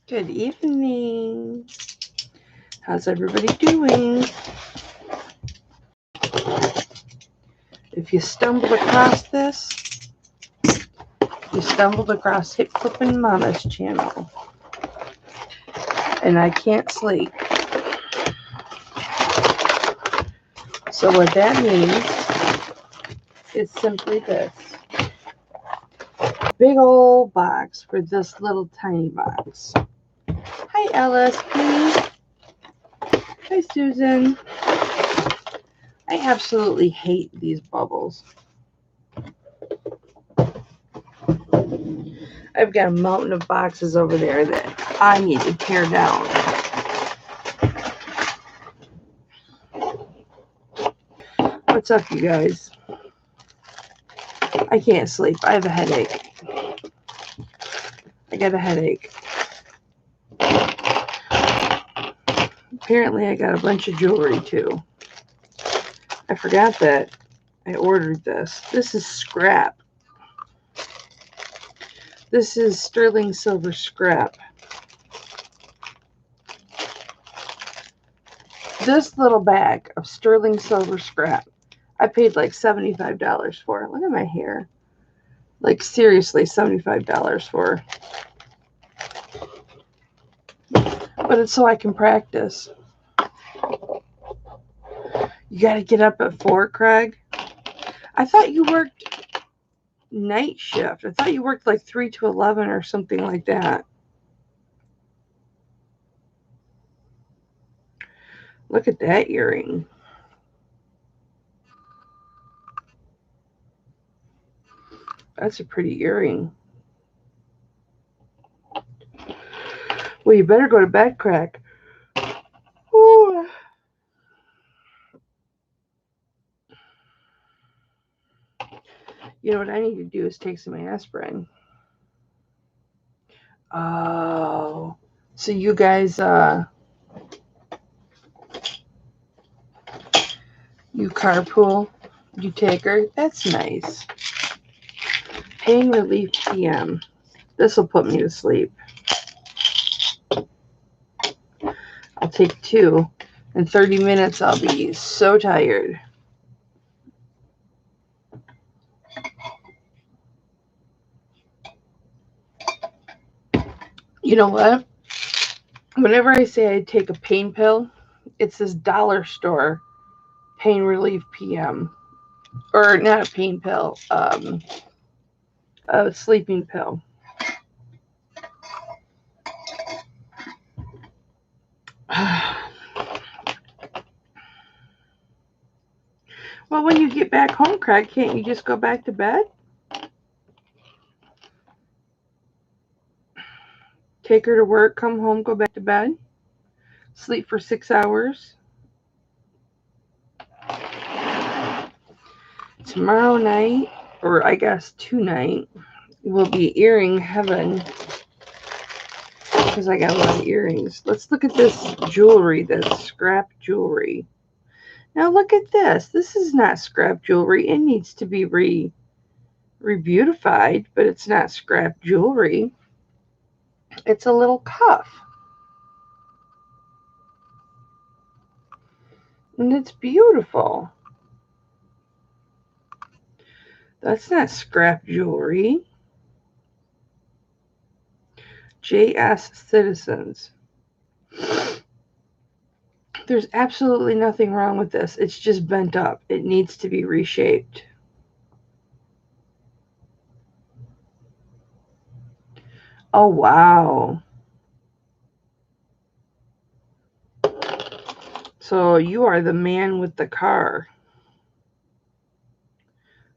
Good evening. How's everybody doing? If you stumbled across this, you stumbled across Hipflippinmamma's channel. And I can't sleep. So what that means is simply this. Big old box for this little tiny box. Hi LSP. Hi Susan. I absolutely hate these bubbles. I've got a mountain of boxes over there that I need to tear down. What's up, you guys? I can't sleep. I have a headache. I got a headache. Apparently, I got a bunch of jewelry, too. I forgot that I ordered this. This is scrap. This is sterling silver scrap. This little bag of sterling silver scrap, I paid like $75 for it. Look at my hair. Like, seriously, $75 for it. But it's so I can practice. You got to get up at 4, Craig? I thought you worked night shift. I thought you worked like 3 to 11 or something like that. Look at that earring. That's a pretty earring. Well, you better go to bed, Craig. Ooh. You know what I need to do is take some aspirin. Oh. So you guys, you carpool, you take her. That's nice. Pain relief PM. This will put me to sleep. I'll take 2. In 30 minutes, I'll be so tired. You know what? Whenever I say I take a pain pill, it's this dollar store pain relief PM. Or not a pain pill, a sleeping pill. Well, when you get back home, Craig, can't you just go back to bed? Take her to work, come home, go back to bed, sleep for 6 hours. Tomorrow night, or I guess tonight, will be earring heaven because I got a lot of earrings. Let's look at this jewelry, this scrap jewelry. Now look at this. This is not scrap jewelry. It needs to be re-beautified, but it's not scrap jewelry. It's a little cuff. And it's beautiful. That's not scrap jewelry. JS Citizens. There's absolutely nothing wrong with this. It's just bent up. It needs to be reshaped. Oh, wow. So you are the man with the car.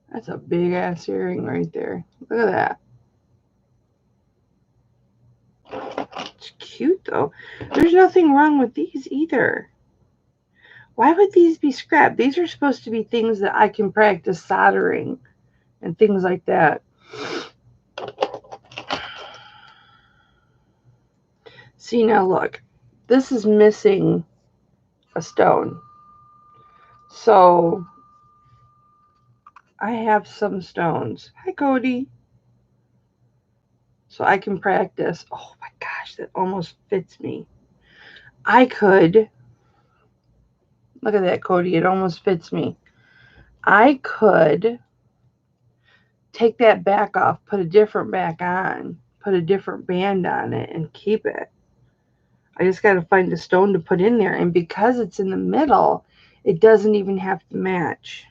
That's a big ass earring right there. Look at that. It's cute though. There's nothing wrong with these either. Why would these be scrap? These are supposed to be things that I can practice soldering and things like that. See, now look. This is missing a stone. So I have some stones. Hi, Cody. So I can practice. Oh my God, gosh, that almost fits me. I could, look at that, Cody, it almost fits me. I could take that back off, put a different back on, put a different band on it, and keep it. I just got to find a stone to put in there. And because it's in the middle, it doesn't even have to match.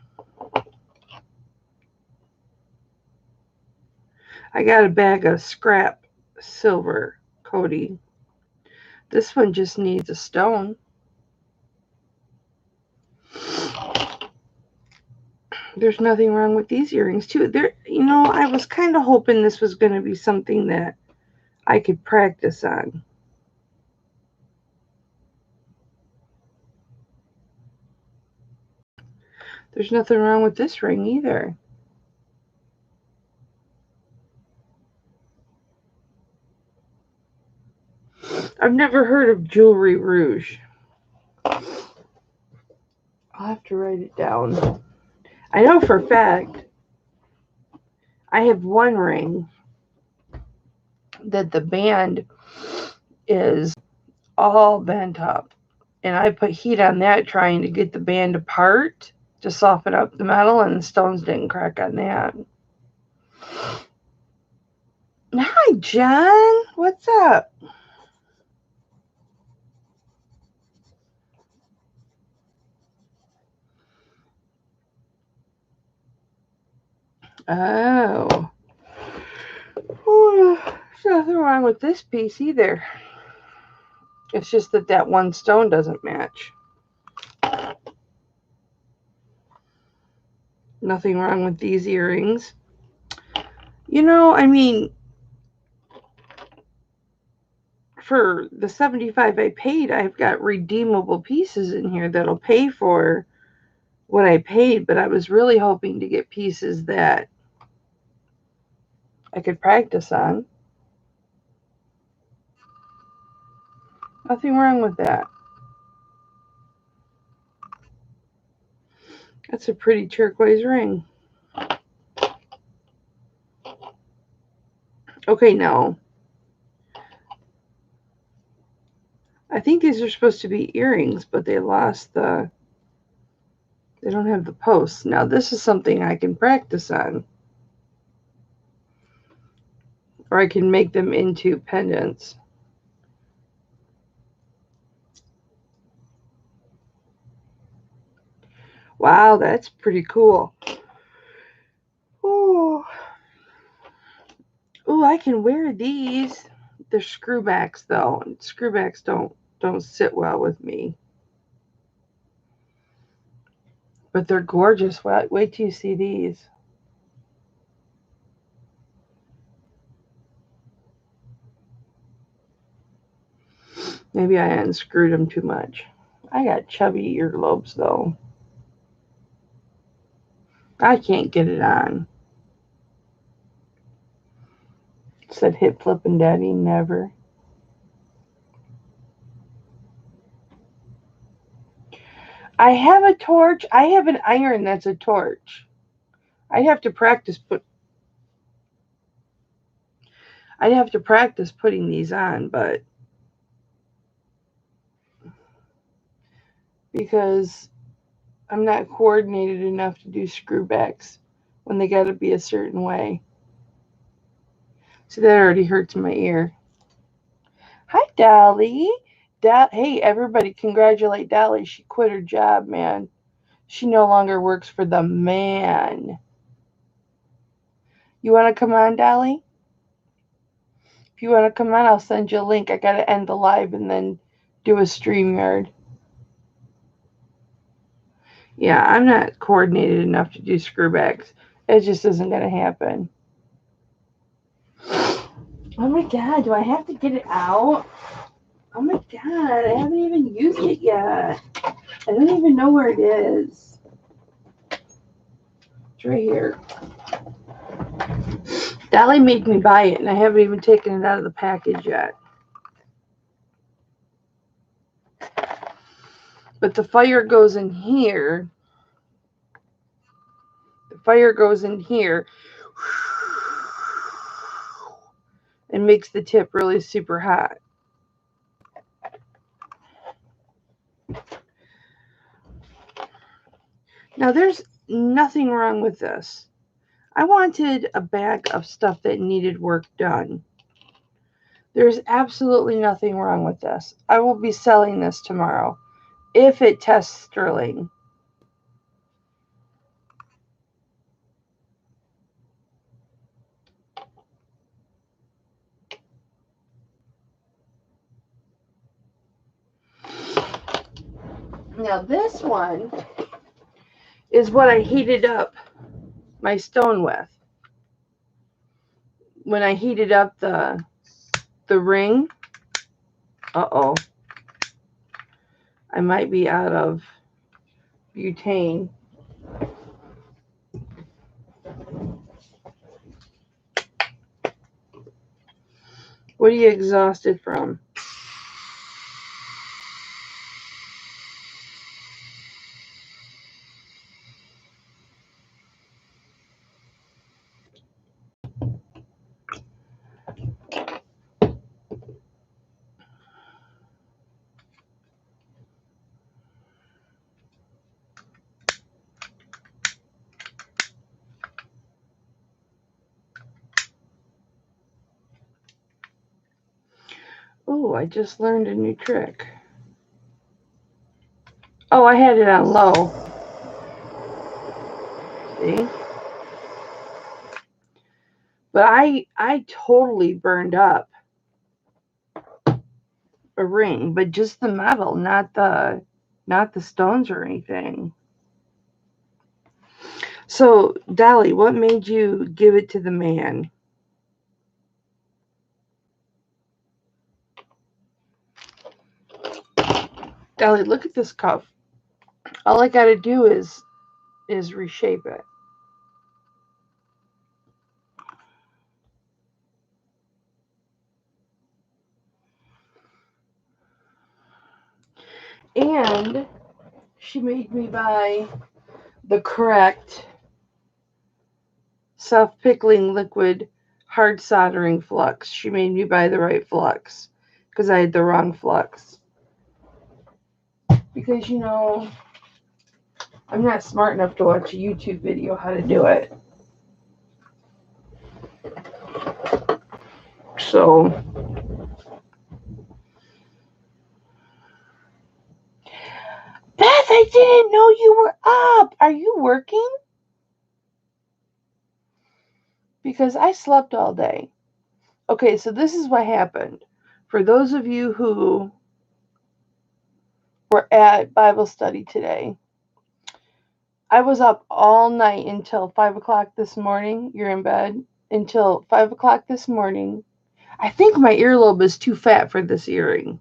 I got a bag of scrap silver, Cody. This one just needs a stone. There's nothing wrong with these earrings too. I was kind of hoping this was going to be something that I could practice on. There's nothing wrong with this ring either. I've never heard of jewelry rouge. I'll have to write it down. I know for a fact I have one ring that the band is all bent up. And I put heat on that trying to get the band apart to soften up the metal, and the stones didn't crack on that. Hi, John. What's up? Oh. There's nothing wrong with this piece either. It's just that one stone doesn't match. Nothing wrong with these earrings. For the $75 I paid, I've got redeemable pieces in here that'll pay for what I paid, but I was really hoping to get pieces that I could practice on. Nothing wrong with that. That's a pretty turquoise ring. Okay, no. I think these are supposed to be earrings, but they lost they don't have the posts. Now, this is something I can practice on. Or I can make them into pendants. Wow, that's pretty cool. Oh, I can wear these. They're screwbacks, though. Screwbacks don't sit well with me. But they're gorgeous. Wait till you see these. Maybe I unscrewed them too much. I got chubby earlobes, though. I can't get it on. Said hip flipping daddy never. I have a torch. I have an iron that's a torch. I'd have to practice putting these on, but because I'm not coordinated enough to do screwbacks when they got to be a certain way. See, that already hurts my ear. Hi, Dolly. Hey, everybody, congratulate Dolly. She quit her job, man. She no longer works for the man. You want to come on, Dolly? If you want to come on, I'll send you a link. I got to end the live and then do a StreamYard. Yeah, I'm not coordinated enough to do screwbacks. It just isn't going to happen. Oh my God, do I have to get it out? Oh my God, I haven't even used it yet. I don't even know where it is. It's right here. Dolly made me buy it, and I haven't even taken it out of the package yet. But the fire goes in here. The fire goes in here. and makes the tip really super hot. Now there's nothing wrong with this. I wanted a bag of stuff that needed work done. There's absolutely nothing wrong with this. I will be selling this tomorrow if it tests sterling. Now this one is what I heated up my stone with. When I heated up the ring, uh-oh, I might be out of butane. What are you exhausted from? Oh, I just learned a new trick. Oh, I had it on low. See? But I totally burned up a ring, but just the metal, not the stones or anything. So, Dolly, what made you give it to the man? Dolly, look at this cuff. All I gotta do is reshape it. And she made me buy the correct self-pickling liquid hard soldering flux. She made me buy the right flux because I had the wrong flux. Because, you know, I'm not smart enough to watch a YouTube video how to do it. So, Beth, I didn't know you were up. Are you working? Because I slept all day. Okay, so this is what happened. For those of you who were at Bible study today, I was up all night until 5 o'clock this morning. You're in bed until 5 o'clock this morning. I think my earlobe is too fat for this earring.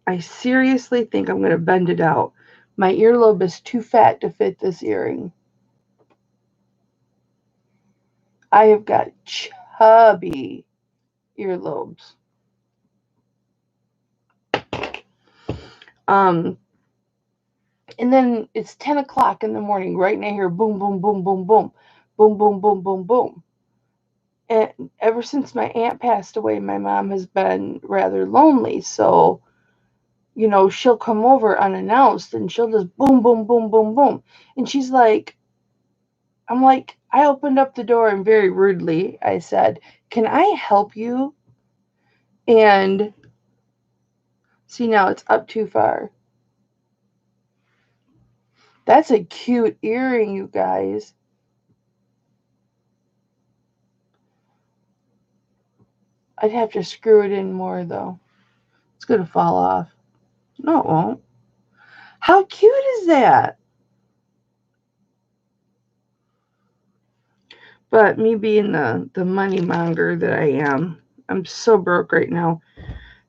I seriously think I'm going to bend it out. My earlobe is too fat to fit this earring. I have got chubby earlobes. And then it's 10 o'clock in the morning, right? And I hear boom, boom, boom, boom, boom, boom, boom, boom, boom, boom. And ever since my aunt passed away, my mom has been rather lonely. So, you know, she'll come over unannounced and she'll just boom, boom, boom, boom, boom. And she's like, I'm like, I opened up the door and very rudely I said, "Can I help you?" And see, now it's up too far. That's a cute earring, you guys. I'd have to screw it in more, though. It's going to fall off. No, it won't. How cute is that? But me being the money monger that I am, I'm so broke right now.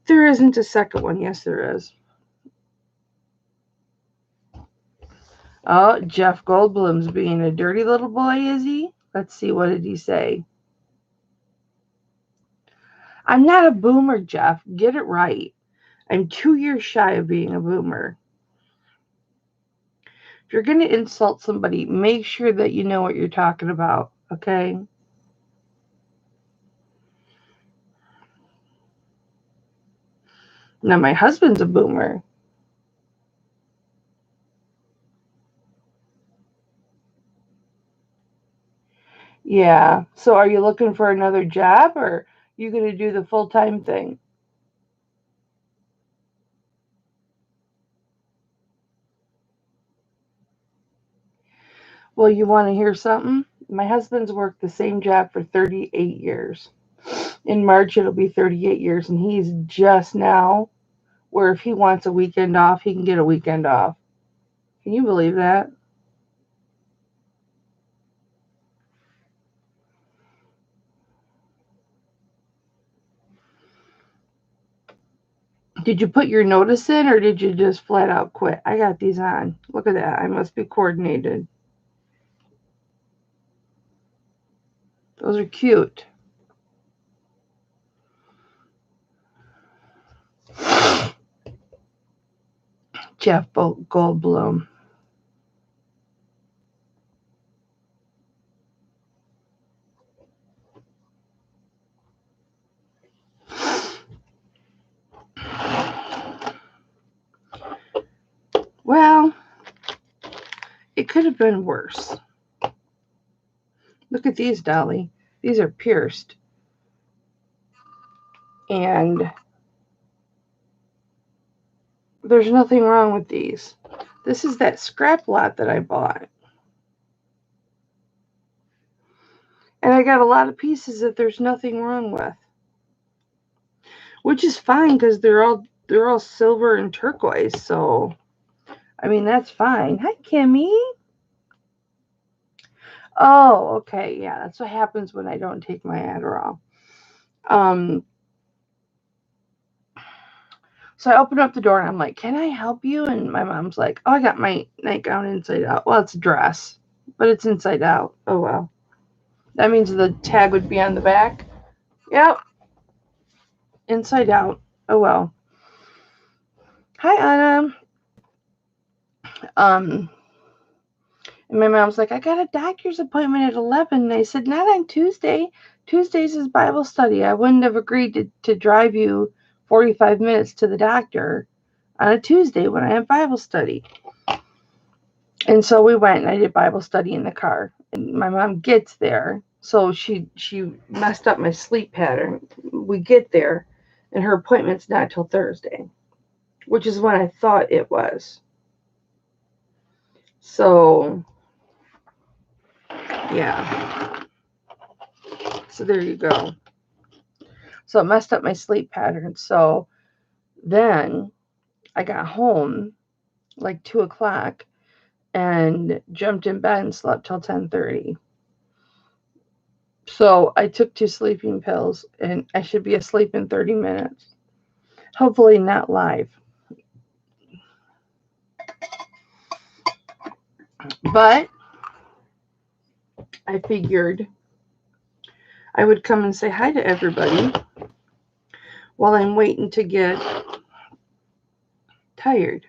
There isn't a second one. Yes, there is. Oh, Jeff Goldblum's being a dirty little boy, is he? Let's see, what did he say? I'm not a boomer, Jeff. Get it right. I'm 2 years shy of being a boomer. If you're going to insult somebody, make sure that you know what you're talking about, okay? Now, my husband's a boomer. Yeah. So are you looking for another job or you going to do the full-time thing? Well, you want to hear something? My husband's worked the same job for 38 years. In March, it'll be 38 years, and he's just now where if he wants a weekend off, he can get a weekend off. Can you believe that? Did you put your notice in or did you just flat out quit? I got these on. Look at that. I must be coordinated. Those are cute. Jeff Goldblum. Well, it could have been worse. Look at these, Dolly. These are pierced. And there's nothing wrong with these. This is that scrap lot that I bought. And I got a lot of pieces that there's nothing wrong with. Which is fine because they're all silver and turquoise, so I mean that's fine. Hi Kimmy. Oh, okay, yeah, that's what happens when I don't take my Adderall. Um so I open up the door and I'm like, "Can I help you?" And my mom's like, "Oh, I got my nightgown inside out." Well, it's a dress, but it's inside out. Oh well. That means the tag would be on the back. Yep, inside out. Oh well. Hi Anna. Um And my mom's like, "I got a doctor's appointment at 11." And I said, "Not on Tuesday. Tuesdays is Bible study. I wouldn't have agreed to drive you 45 minutes to the doctor on a Tuesday when I have Bible study." And so we went and I did Bible study in the car. And my mom gets there. So she messed up my sleep pattern. We get there and her appointment's not till Thursday, which is when I thought it was. So, yeah. So there you go. So it messed up my sleep pattern. So then I got home like 2 o'clock and jumped in bed and slept till 10:30. So I took 2 sleeping pills and I should be asleep in 30 minutes. Hopefully not live. But I figured I would come and say hi to everybody while I'm waiting to get tired.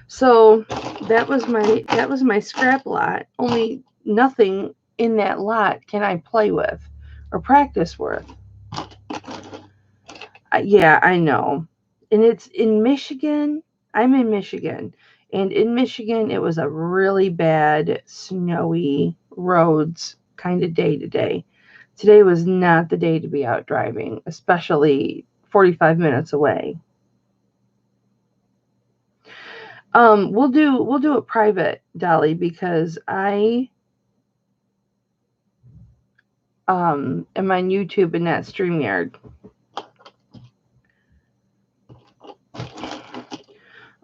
So that was my scrap lot. Only nothing in that lot can I play with or practice with. Yeah, I know. And it's in Michigan. I'm in Michigan. And in Michigan, it was a really bad, snowy roads kind of day today. Today was not the day to be out driving, especially 45 minutes away. We'll do a private, Dolly, because I am on YouTube and not StreamYard.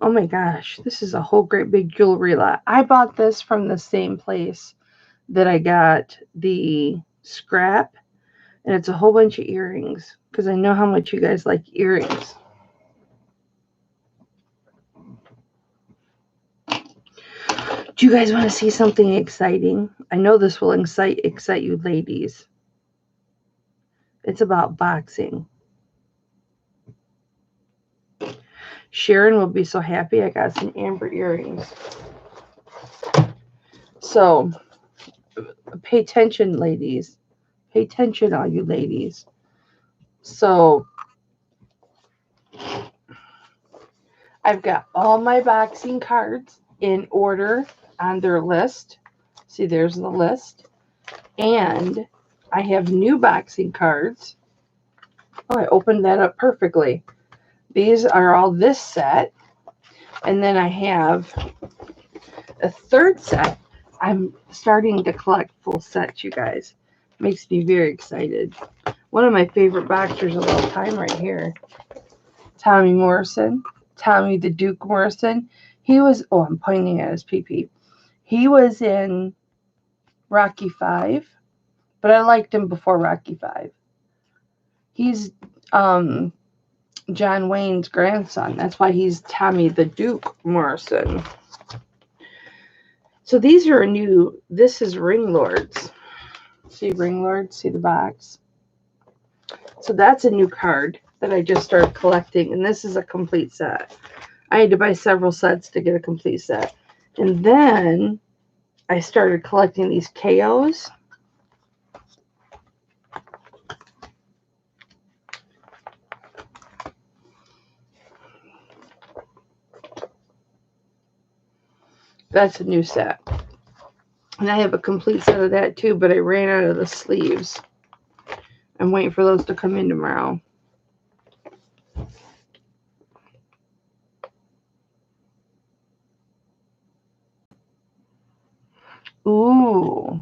Oh my gosh, this is a whole great big jewelry lot. I bought this from the same place that I got the scrap, and it's a whole bunch of earrings because I know how much you guys like earrings. Do you guys want to see something exciting? I know this will excite you ladies. It's about boxing. Sharon will be so happy I got some amber earrings. So, pay attention, ladies. Pay attention, all you ladies. So I've got all my boxing cards in order on their list. See, there's the list. And I have new boxing cards. Oh, I opened that up perfectly. These are all this set. And then I have a third set. I'm starting to collect full sets, you guys. Makes me very excited. One of my favorite boxers of all time right here. Tommy Morrison. Tommy the Duke Morrison. He was, oh, I'm pointing at his pee-pee. He was in Rocky 5, but I liked him before Rocky 5. He's John Wayne's grandson. That's why he's Tommy the Duke Morrison. So these are new, this is Ring Lords. See Ring Lords? See the box? So that's a new card that I just started collecting, and this is a complete set. I had to buy several sets to get a complete set. And then I started collecting these KOs. That's a new set. And I have a complete set of that too, but I ran out of the sleeves. I'm waiting for those to come in tomorrow. Ooh.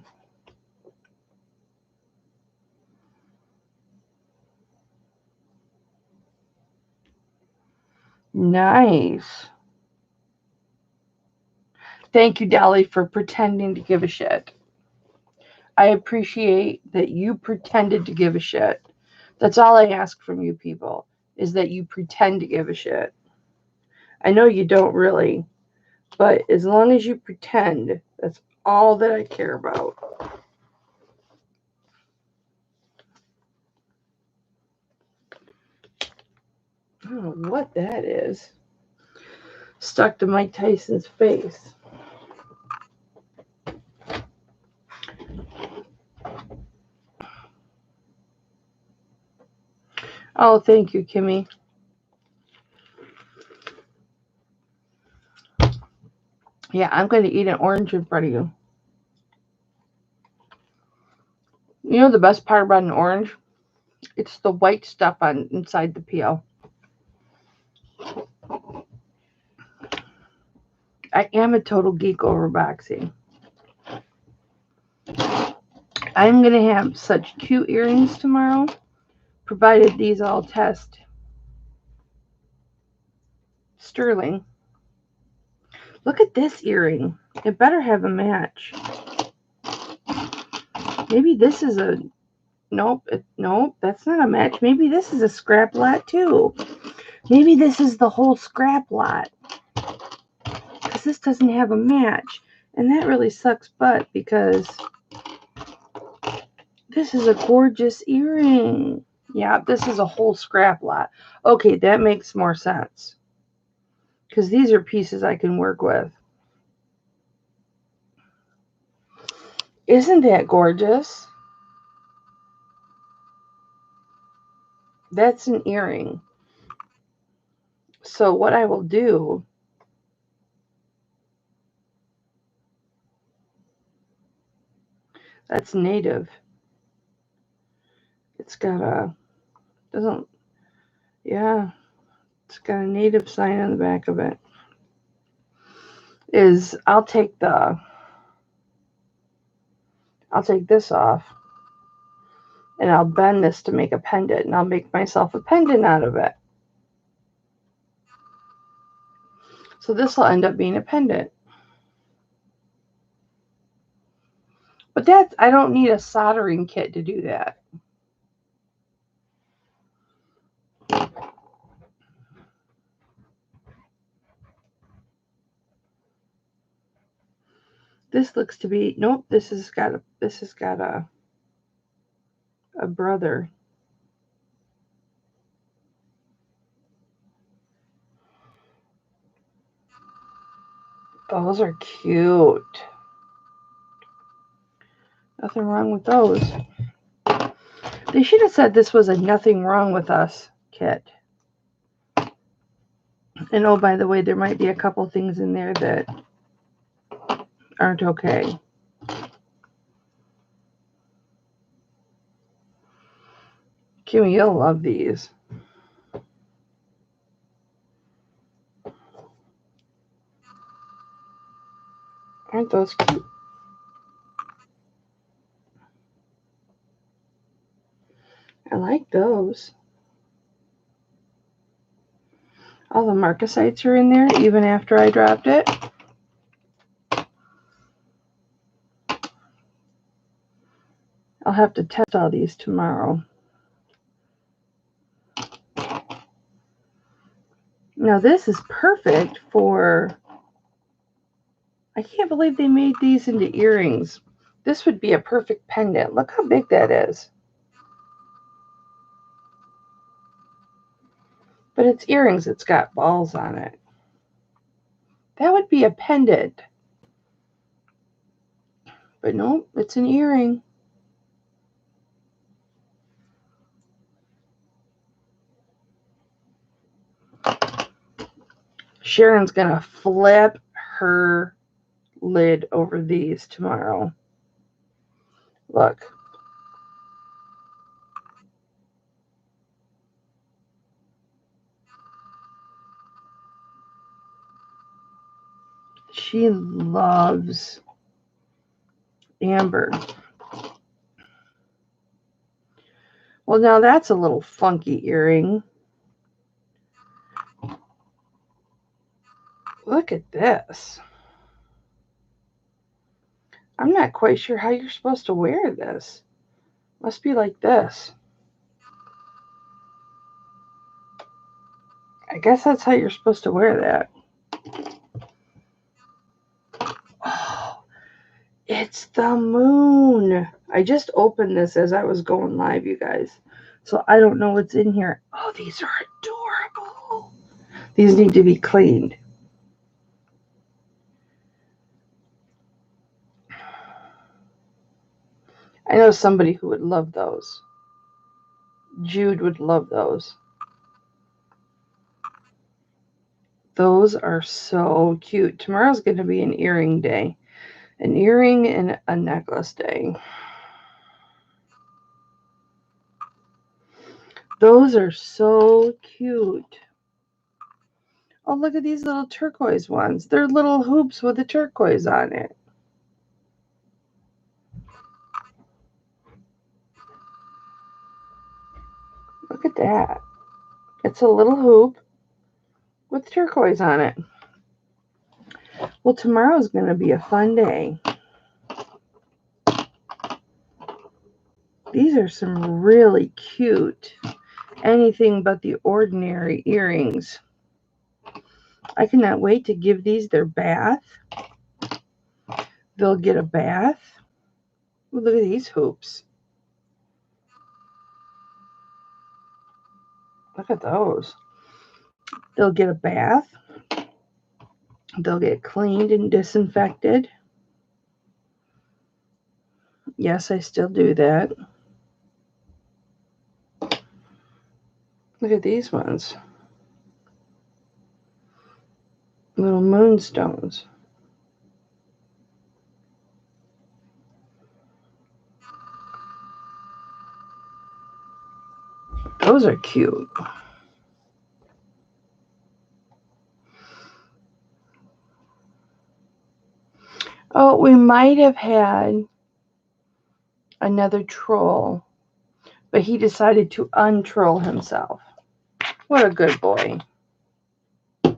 Nice. Thank you, Dolly, for pretending to give a shit. I appreciate that you pretended to give a shit. That's all I ask from you people, is that you pretend to give a shit. I know you don't really, but as long as you pretend, that's all that I care about. I don't know what that is. Stuck to Mike Tyson's face. Oh, thank you, Kimmy. Yeah, I'm going to eat an orange in front of you. You know the best part about an orange? It's the white stuff on inside the peel. I am a total geek over boxing. I'm going to have such cute earrings tomorrow, provided these all test sterling. Look at this earring. It better have a match. Maybe this is a... Nope, nope, that's not a match. Maybe this is a scrap lot too. Maybe this is the whole scrap lot. Because this doesn't have a match. And that really sucks butt because this is a gorgeous earring. Yeah, this is a whole scrap lot. Okay, that makes more sense. Because these are pieces I can work with. Isn't that gorgeous? That's an earring. So what I will do... That's native. It's got a... Doesn't... Yeah. It's got a native sign on the back of it. I'll take this off and I'll bend this to make a pendant, and I'll make myself a pendant out of it. So this will end up being a pendant. But I don't need a soldering kit to do that. This looks to be, nope, this has got a brother. Those are cute. Nothing wrong with those. They should have said this was a nothing wrong with us kit. And oh, by the way, there might be a couple things in there that aren't okay. Kimmy, you'll love these. Aren't those cute? I like those. All the marcasites are in there, even after I dropped it. I'll have to test all these tomorrow. Now this is perfect for... I can't believe they made these into earrings. This would be a perfect pendant. Look how big that is. But it's earrings. It's got balls on it. That would be a pendant. But no, it's an earring. Sharon's going to flip her lid over these tomorrow. Look. She loves amber. Well, now that's a little funky earring. Look at this. I'm not quite sure how you're supposed to wear this. Must be like this. I guess that's how you're supposed to wear that. Oh, it's the moon. I just opened this as I was going live, you guys. So I don't know what's in here. Oh, these are adorable. These need to be cleaned. I know somebody who would love those. Jude would love those. Those are so cute. Tomorrow's going to be an earring day. An earring and a necklace day. Those are so cute. Oh, look at these little turquoise ones. They're little hoops with a turquoise on it. Look at that. It's a little hoop with turquoise on it. Well, tomorrow's going to be a fun day. These are some really cute, anything but the ordinary earrings. I cannot wait to give these their bath. They'll get a bath. Ooh, look at these hoops. Look at those. They'll get a bath. They'll get cleaned and disinfected. Yes, I still do that. Look at these ones. Little moonstones. Those are cute. Oh, we might have had another troll, but he decided to untroll himself. What a good boy. I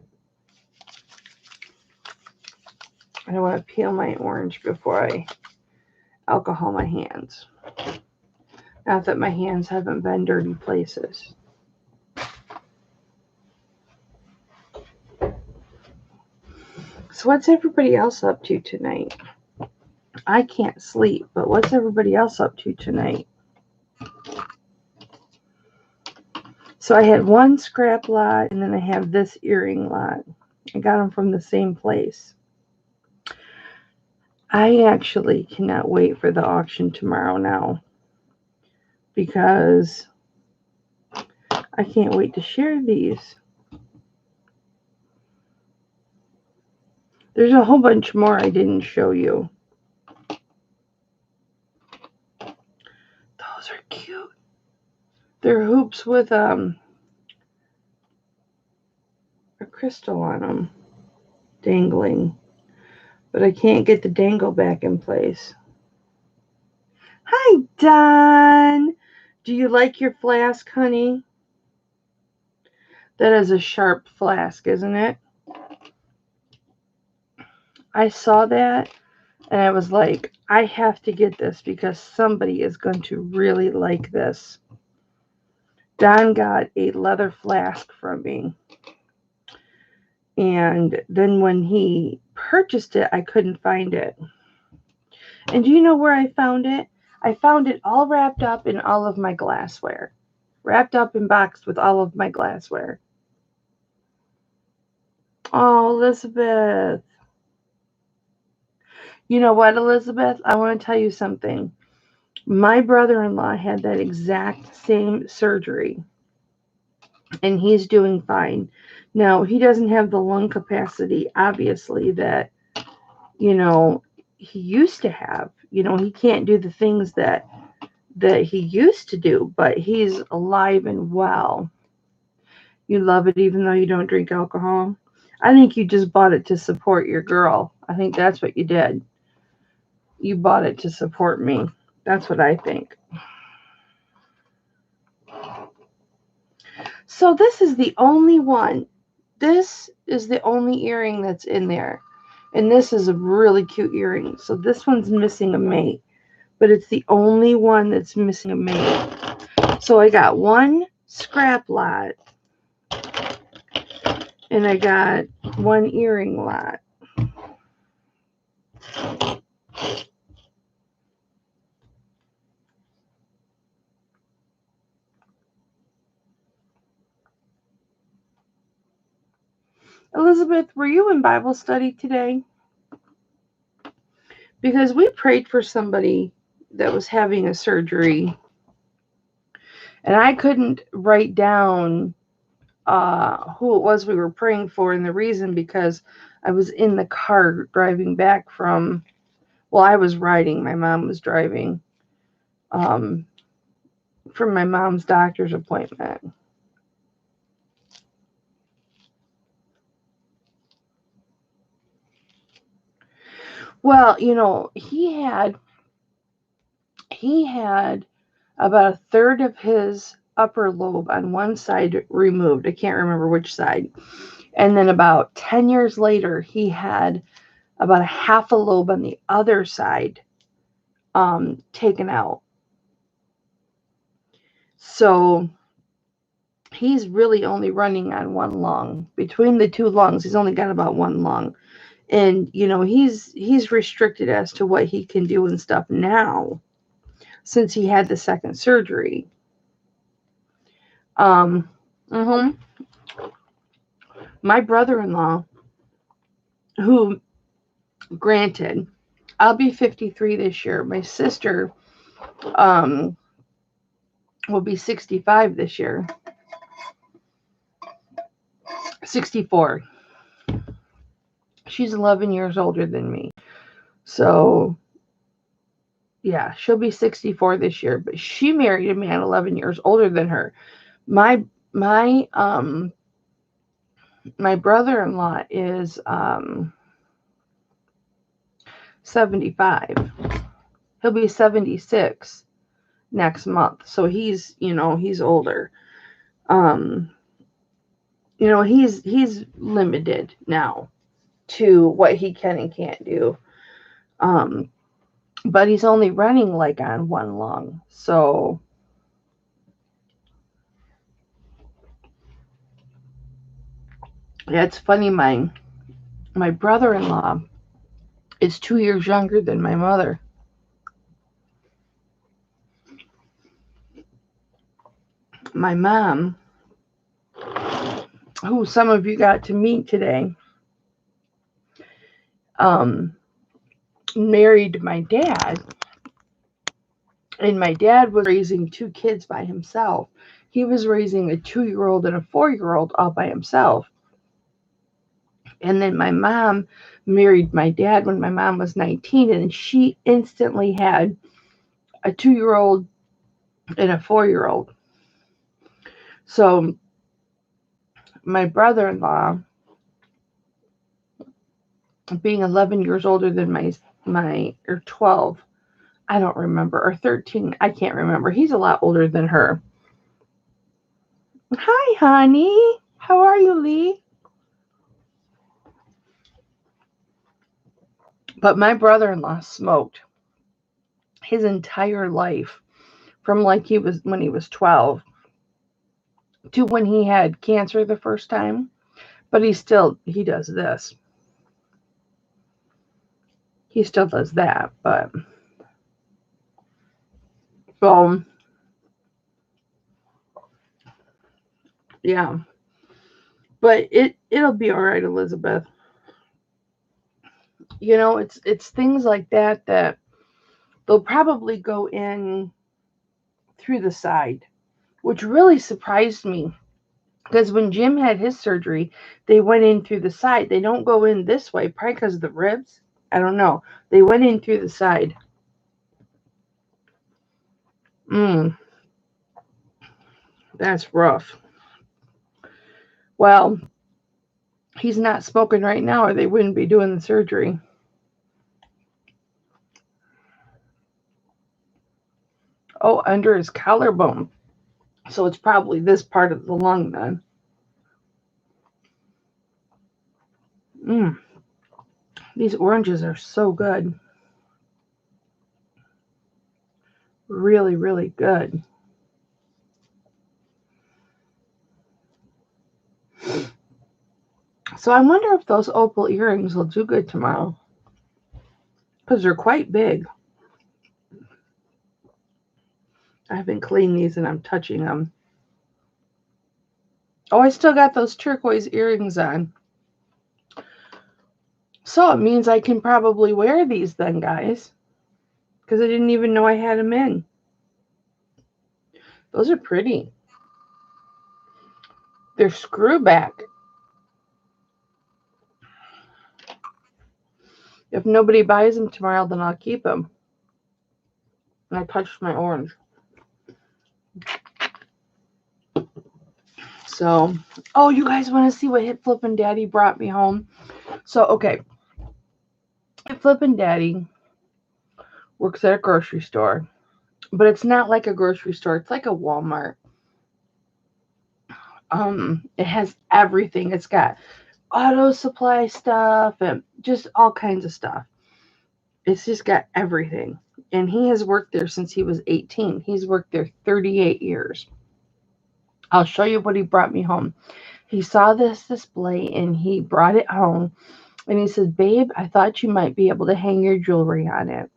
don't want to peel my orange before I alcohol my hands. Not that my hands haven't been dirty places. So what's everybody else up to tonight? I can't sleep, but what's everybody else up to tonight? So I had one scrap lot, and then I have this earring lot. I got them from the same place. I actually cannot wait for the auction tomorrow now, because I can't wait to share these. There's a whole bunch more I didn't show you. Those are cute. They're hoops with a crystal on them, dangling. But I can't get the dangle back in place. Hi, Don. Do you like your flask, honey? That is a sharp flask, isn't it? I saw that and I was like, I have to get this because somebody is going to really like this. Don got a leather flask from me. And then when he purchased it, I couldn't find it. And do you know where I found it? I found it all wrapped up in all of my glassware. Wrapped up and boxed with all of my glassware. Oh, Elizabeth. You know what, Elizabeth? I want to tell you something. My brother-in-law had that exact same surgery. And he's doing fine. Now, he doesn't have the lung capacity, obviously, that, he used to have. He can't do the things that he used to do, but he's alive and well. You love it even though you don't drink alcohol? I think you just bought it to support your girl. I think that's what you did. You bought it to support me. That's what I think. So this is the only one. This is the only earring that's in there. And this is a really cute earring. So this one's missing a mate. But it's the only one that's missing a mate. So I got one scrap lot. And I got one earring lot. Elizabeth, were you in Bible study today? Because we prayed for somebody that was having a surgery. And I couldn't write down who it was we were praying for and the reason, because I was in the car driving back from, well, I was riding, my mom was driving from my mom's doctor's appointment. Well, he had about a third of his upper lobe on one side removed. I can't remember which side. And then about 10 years later, he had about a half a lobe on the other side taken out. So he's really only running on one lung. Between the two lungs, he's only got about one lung. And, he's restricted as to what he can do and stuff now since he had the second surgery. My brother-in-law, who, granted, I'll be 53 this year. My sister will be 65 this year. 64. She's 11 years older than me. So, yeah, she'll be 64 this year. But she married a man 11 years older than her. My brother-in-law is 75. He'll be 76 next month. So he's older. He's limited now to what he can and can't do. But he's only running like on one lung. So it's funny, my brother-in-law is 2 years younger than my mother. My mom, who some of you got to meet today, married my dad, And my dad was raising 2 kids by himself. He was raising a 2-year-old and a 4-year-old all by himself. And then my mom married my dad when my mom was 19, and she instantly had a 2-year-old and a 4-year-old. So my brother-in-law, being 11 years older than my or 12, I don't remember, or 13, I can't remember. He's a lot older than her. Hi, honey. How are you, Lee? But my brother-in-law smoked his entire life, from like when he was 12 to when he had cancer the first time. But he does this. He still does that, but yeah. But it'll be all right, Elizabeth. You know, it's things like that they'll probably go in through the side, which really surprised me. Because when Jim had his surgery, they went in through the side. They don't go in this way, probably because of the ribs. I don't know. They went in through the side. That's rough. Well, he's not smoking right now, or they wouldn't be doing the surgery. Oh, under his collarbone. So it's probably this part of the lung then. These oranges are so good. Really, really good. So I wonder if those opal earrings will do good tomorrow. Because they're quite big. I haven't cleaned these and I'm touching them. Oh, I still got those turquoise earrings on. So it means I can probably wear these then, guys. Because I didn't even know I had them in. Those are pretty. They're screw back. If nobody buys them tomorrow, then I'll keep them. And I touched my orange. So, oh, you guys want to see what Hip Flippin' Daddy brought me home? So, okay. Hip Flippin' Daddy works at a grocery store. But it's not like a grocery store. It's like a Walmart. It has everything. It's got auto supply stuff and just all kinds of stuff. It's just got everything. And he has worked there since he was 18. He's worked there 38 years. I'll show you what he brought me home. He saw this display and he brought it home. And he said, "Babe, I thought you might be able to hang your jewelry on it."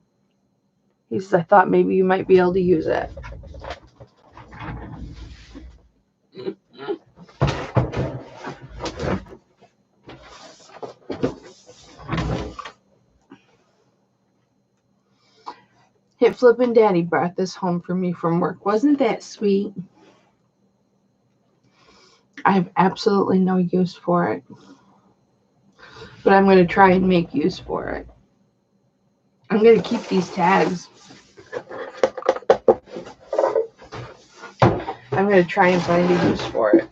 He says, "I thought maybe you might be able to use it." Hip Flippin' Daddy brought this home for me from work. Wasn't that sweet? I have absolutely no use for it. But I'm going to try and make use for it. I'm going to keep these tags. I'm going to try and find a use for it.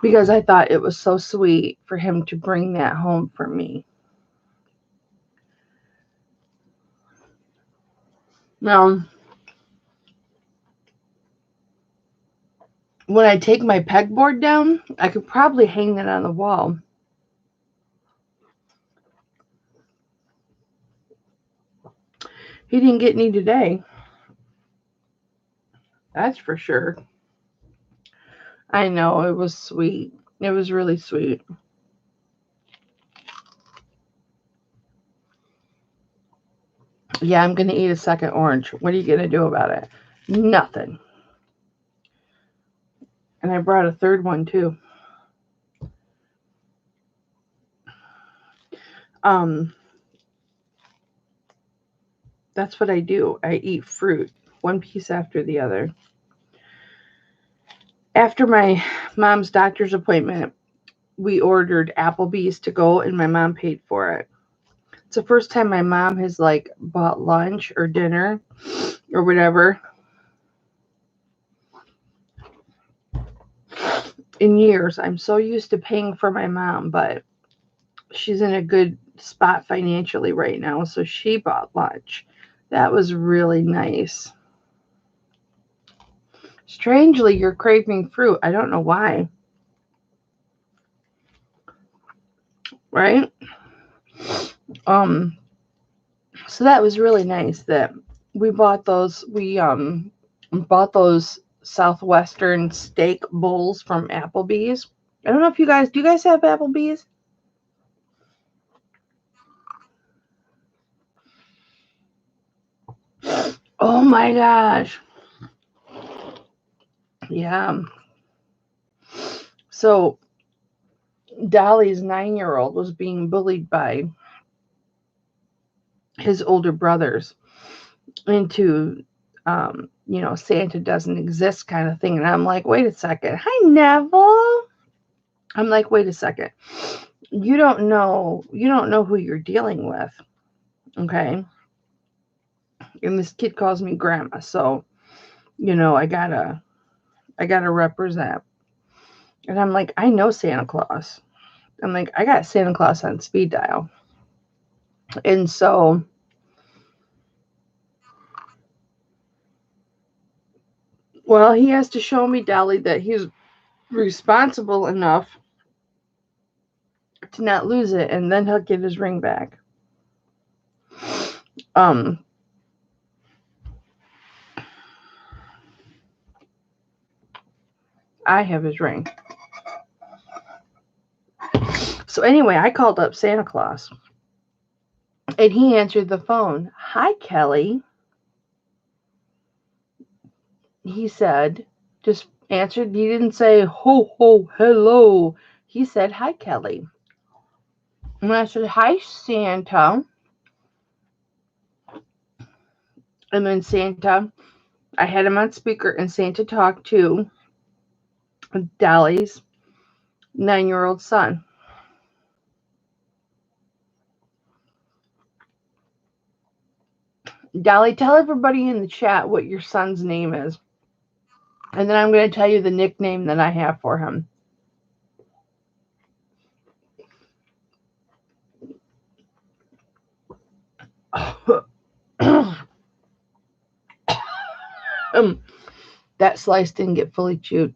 Because I thought it was so sweet for him to bring that home for me. Now, when I take my pegboard down, I could probably hang that on the wall. He didn't get any today. That's for sure. I know, it was sweet. It was really sweet. Yeah, I'm going to eat a second orange. What are you going to do about it? Nothing. And I brought a third one too. That's what I do. I eat fruit, one piece after the other. After my mom's doctor's appointment, we ordered Applebee's to go, and my mom paid for it. It's the first time my mom has like bought lunch or dinner or whatever in years. I'm so used to paying for my mom, but she's in a good spot financially right now, so she bought lunch. That was really nice. Strangely, you're craving fruit. I don't know why. Right? So that was really nice that we bought those. We bought those Southwestern steak bowls from Applebee's. I don't know if you guys do. You guys have Applebee's? Oh my gosh. Yeah. So Dolly's 9-year-old was being bullied by his older brothers into, Santa doesn't exist kind of thing. And I'm like, wait a second. Hi, Neville. I'm like, wait a second. You don't know who you're dealing with. Okay. And this kid calls me grandma. So, I gotta represent. And I'm like, I know Santa Claus. I'm like, I got Santa Claus on speed dial. And so he has to show me, Dolly, that he's responsible enough to not lose it, and then he'll get his ring back. I have his ring. So anyway, I called up Santa Claus, and he answered the phone. Hi, Kelly. He said, just answered. He didn't say, ho, ho, hello. He said, hi, Kelly. And I said, hi, Santa. And then Santa, I had him on speaker, and Santa talked to Dolly's 9-year-old son. Dolly, tell everybody in the chat what your son's name is. And then I'm going to tell you the nickname that I have for him. That slice didn't get fully chewed.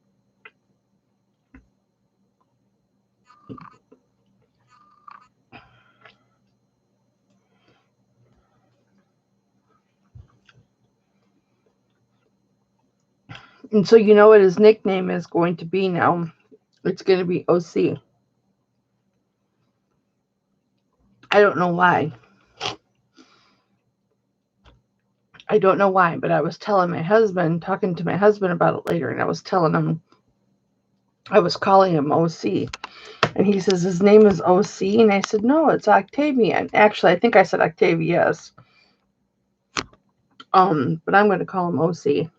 And so you know what his nickname is going to be now. It's going to be OC. I don't know why. But I was telling my husband, talking to my husband about it later, and I was telling him, I was calling him OC. And he says, his name is OC? And I said, no, it's Octavian. Actually, I think I said Octavius. But I'm going to call him OC.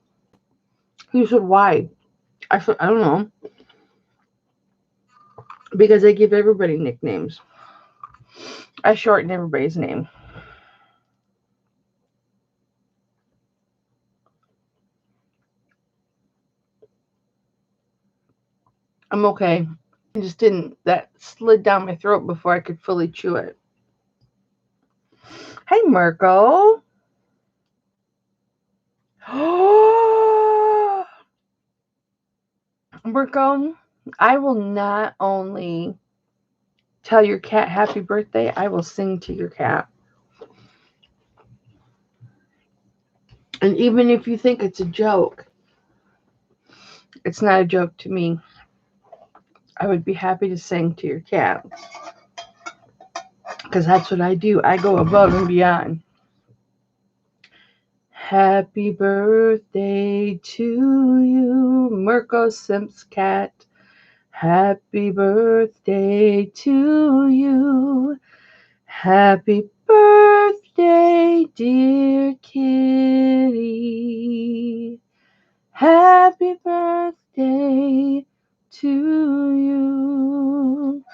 He said, why? I said, I don't know. Because I give everybody nicknames. I shorten everybody's name. I'm okay. I just didn't. That slid down my throat before I could fully chew it. Hey, Marco. Marco, I will not only tell your cat happy birthday, I will sing to your cat. And even if you think it's a joke, it's not a joke to me. I would be happy to sing to your cat. Because that's what I do. I go above and beyond. Happy birthday to you, Mirko Simp's cat. Happy birthday to you. Happy birthday, dear Kitty. Happy birthday to you.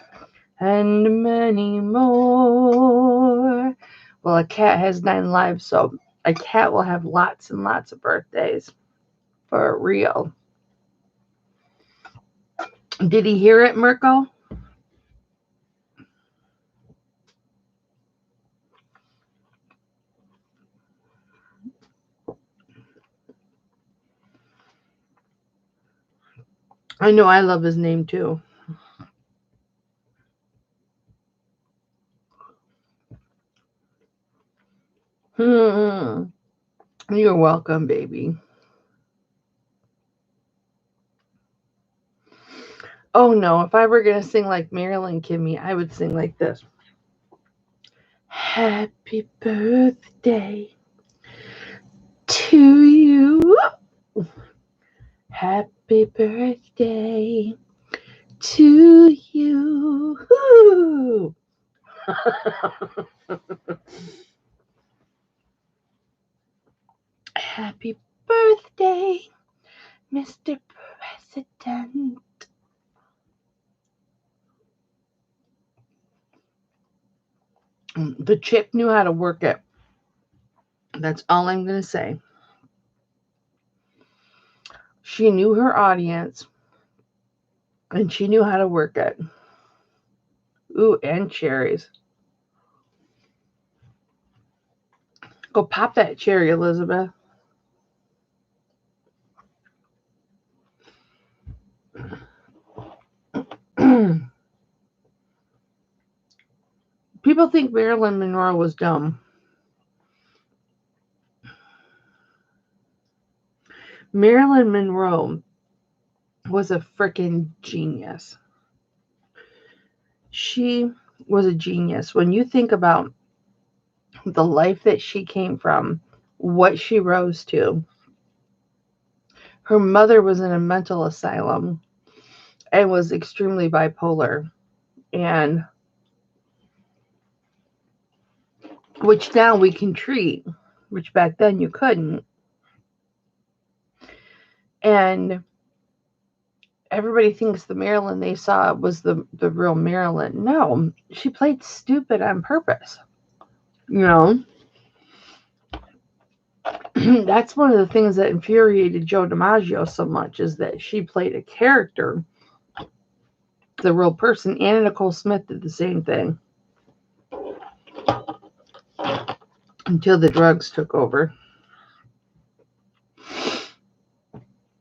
And many more. Well, a cat has 9 lives, so a cat will have lots and lots of birthdays. For real. Did he hear it, Mirko? I know I love his name too. You're welcome, baby. Oh no, if I were going to sing like Marilyn Kimmy, I would sing like this. Happy birthday to you. Happy birthday to you. Happy birthday, Mr. President. The chick knew how to work it. That's all I'm going to say. She knew her audience, and she knew how to work it. Ooh, and cherries. Go pop that cherry, Elizabeth. People think Marilyn Monroe was dumb. Marilyn Monroe was a freaking genius. She was a genius. When you think about the life that she came from, what she rose to, her mother was in a mental asylum and was extremely bipolar, and which now we can treat, which back then you couldn't. And everybody thinks the Marilyn they saw was the real Marilyn. No, she played stupid on purpose. You know, that's one of the things that infuriated Joe DiMaggio so much, is that she played a character, the real person. Anna Nicole Smith did the same thing until the drugs took over.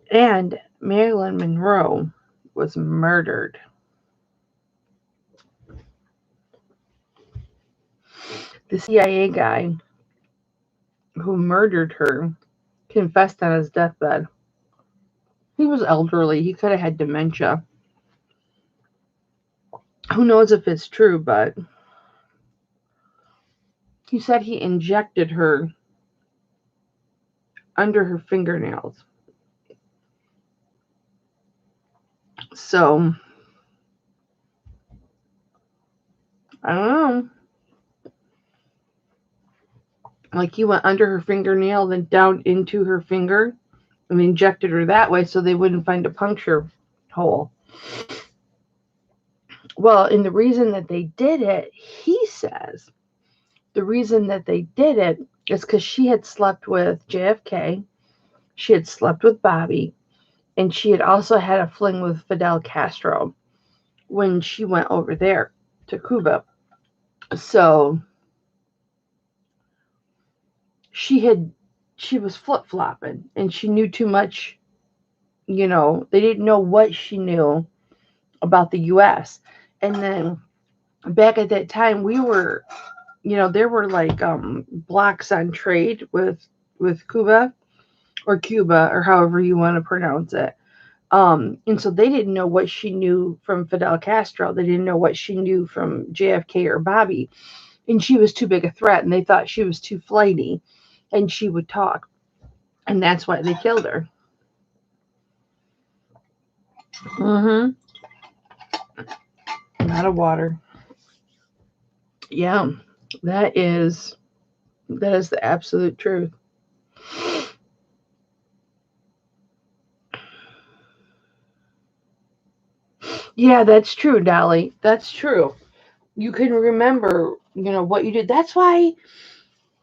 And Marilyn Monroe was murdered. The CIA guy who murdered her confessed on his deathbed. He was elderly. He could have had dementia. Who knows if it's true, but he said he injected her under her fingernails. So, I don't know. Like he went under her fingernail, then down into her finger, and injected her that way so they wouldn't find a puncture hole. Well, and the reason that they did it, he says, the reason that they did it is because she had slept with JFK, she had slept with Bobby, and she had also had a fling with Fidel Castro when she went over there to Cuba. So she was flip-flopping, and she knew too much. You know, they didn't know what she knew about the U.S. And then back at that time, we were, there were like blocks on trade with Cuba or however you want to pronounce it. And so they didn't know what she knew from Fidel Castro. They didn't know what she knew from JFK or Bobby. And she was too big a threat, and they thought she was too flighty, and she would talk. And that's why they killed her. A lot of water. Yeah. That is the absolute truth. Yeah, that's true, Dolly. That's true. You can remember, what you did. That's why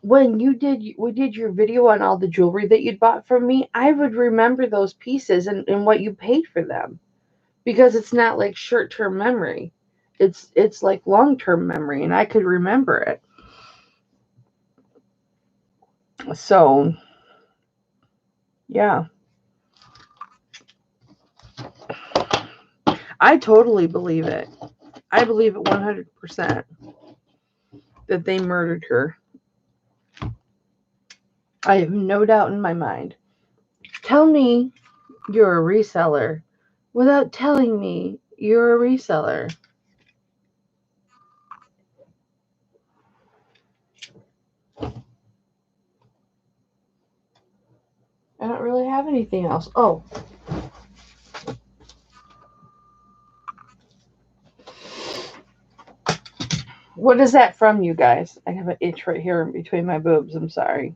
when we did your video on all the jewelry that you'd bought from me, I would remember those pieces and what you paid for them because it's not like short-term memory. It's like long-term memory, and I could remember it. So, yeah, I totally believe it. I believe it 100% that they murdered her. I have no doubt in my mind. Tell me you're a reseller without telling me you're a reseller. I don't really have anything else. Oh, what is that from, you guys? I have an itch right here in between my boobs. I'm sorry.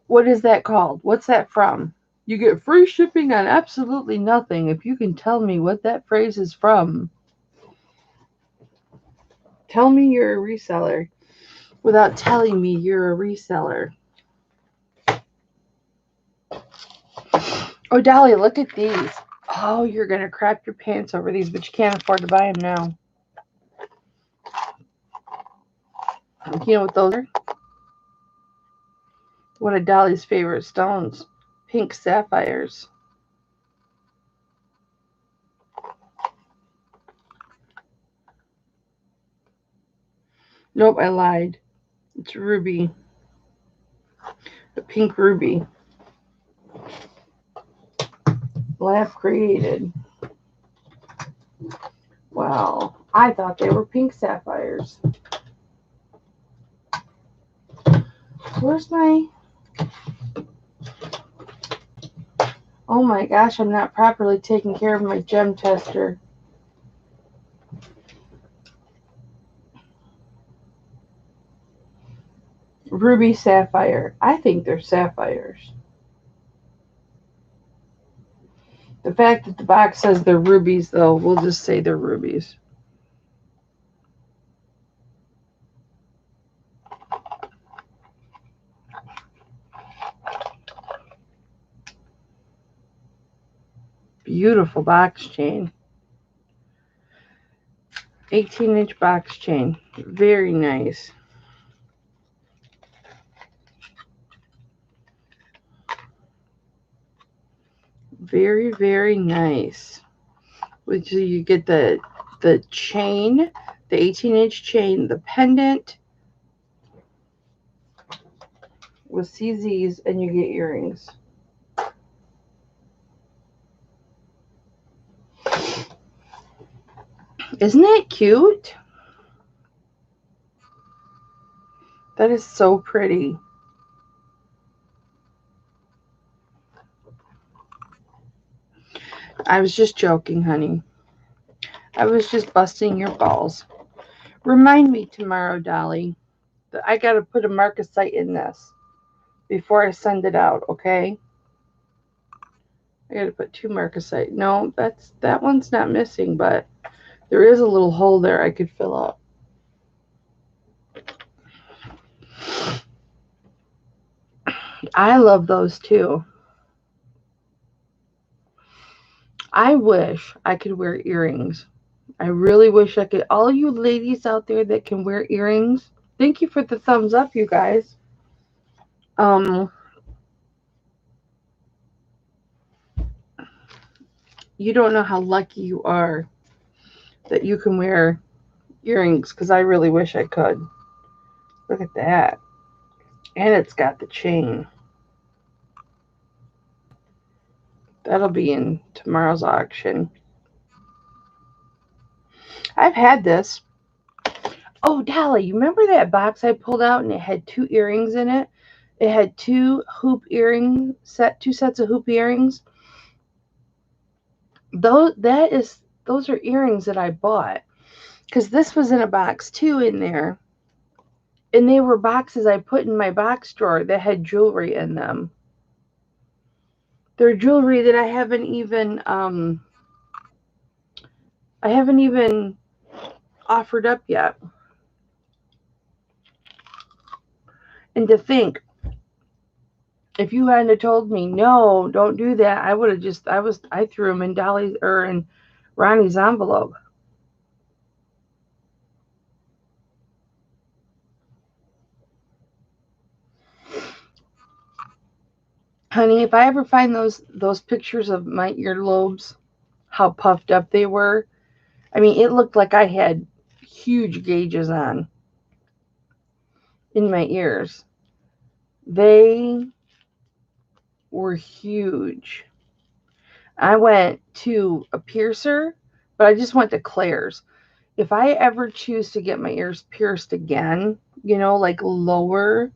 What is that called? What's that from? You get free shipping on absolutely nothing if you can tell me what that phrase is from. Tell me you're a reseller without telling me you're a reseller. Oh, Dolly, look at these. Oh, you're going to crap your pants over these, but you can't afford to buy them now. You know what those are? One of Dolly's favorite stones. Pink sapphires. Nope, I lied. It's ruby. A pink ruby. Lab created. Wow. I thought they were pink sapphires. Where's my... Oh my gosh, I'm not properly taking care of my gem tester. Ruby sapphire. I think they're sapphires. The fact that the box says they're rubies, though, we'll just say they're rubies. Beautiful box chain. 18-inch box chain. Very nice. Very, very nice. Which you get the chain, the 18-inch chain, the pendant with CZs, and you get earrings. Isn't that cute? That is so pretty. I was just joking, honey. I was just busting your balls. Remind me tomorrow, Dolly, that I got to put a marcasite in this before I send it out, okay? I got to put 2 marcasite. No, that one's not missing, but there is a little hole there I could fill up. I love those too. I wish I could wear earrings. I really wish I could. All you ladies out there that can wear earrings, thank you for the thumbs up, you guys. You don't know how lucky you are that you can wear earrings, because I really wish I could. Look at that. And it's got the chain. That'll be in tomorrow's auction. I've had this. Oh, Dolly, you remember that box I pulled out and it had 2 earrings in it? It had 2 hoop earring set, 2 sets of hoop earrings. Those are earrings that I bought, because this was in a box too in there. And they were boxes I put in my box drawer that had jewelry in them. They're jewelry that I haven't even offered up yet. And to think, if you hadn't told me, no, don't do that, I would have just, I threw them in Dolly's or in Ronnie's envelope. Honey, if I ever find those pictures of my earlobes, how puffed up they were, I mean, it looked like I had huge gauges on in my ears. They were huge. I went to a piercer, but I just went to Claire's. If I ever choose to get my ears pierced again, like lower,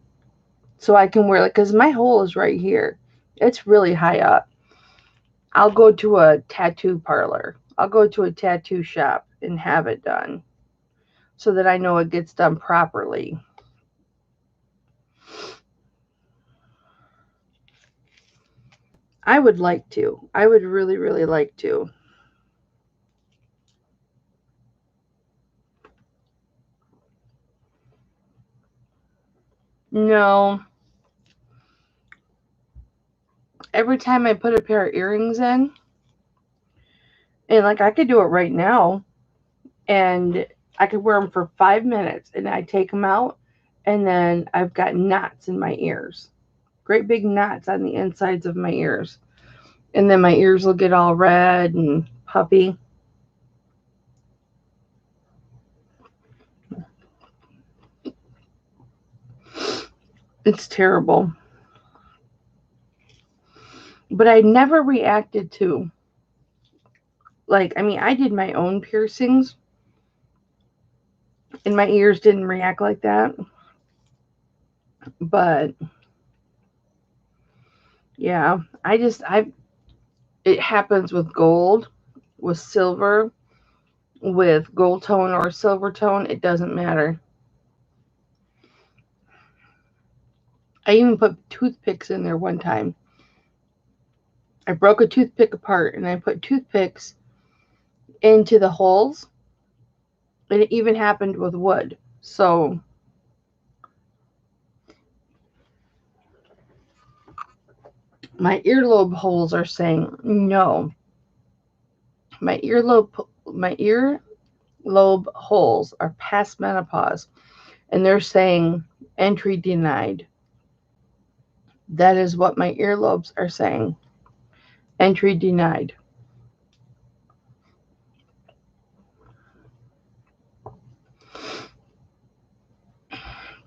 so I can wear it, because my hole is right here. It's really high up. I'll go to a tattoo parlor. I'll go to a tattoo shop and have it done so that I know it gets done properly. I would like to. I would really, really like to. No. Every time I put a pair of earrings in, and like I could do it right now, and I could wear them for 5 minutes, and I take them out, and then I've got knots in my ears. Great big knots on the insides of my ears. And then my ears will get all red and puffy. It's terrible. But I never reacted to, like, I mean, I did my own piercings, and my ears didn't react like that. But yeah, it happens with gold, with silver, with gold tone or silver tone. It doesn't matter. I even put toothpicks in there one time. I broke a toothpick apart, and I put toothpicks into the holes, and it even happened with wood. So my earlobe holes are saying no. My earlobe holes are past menopause, and they're saying entry denied. That is what my earlobes are saying. Entry denied.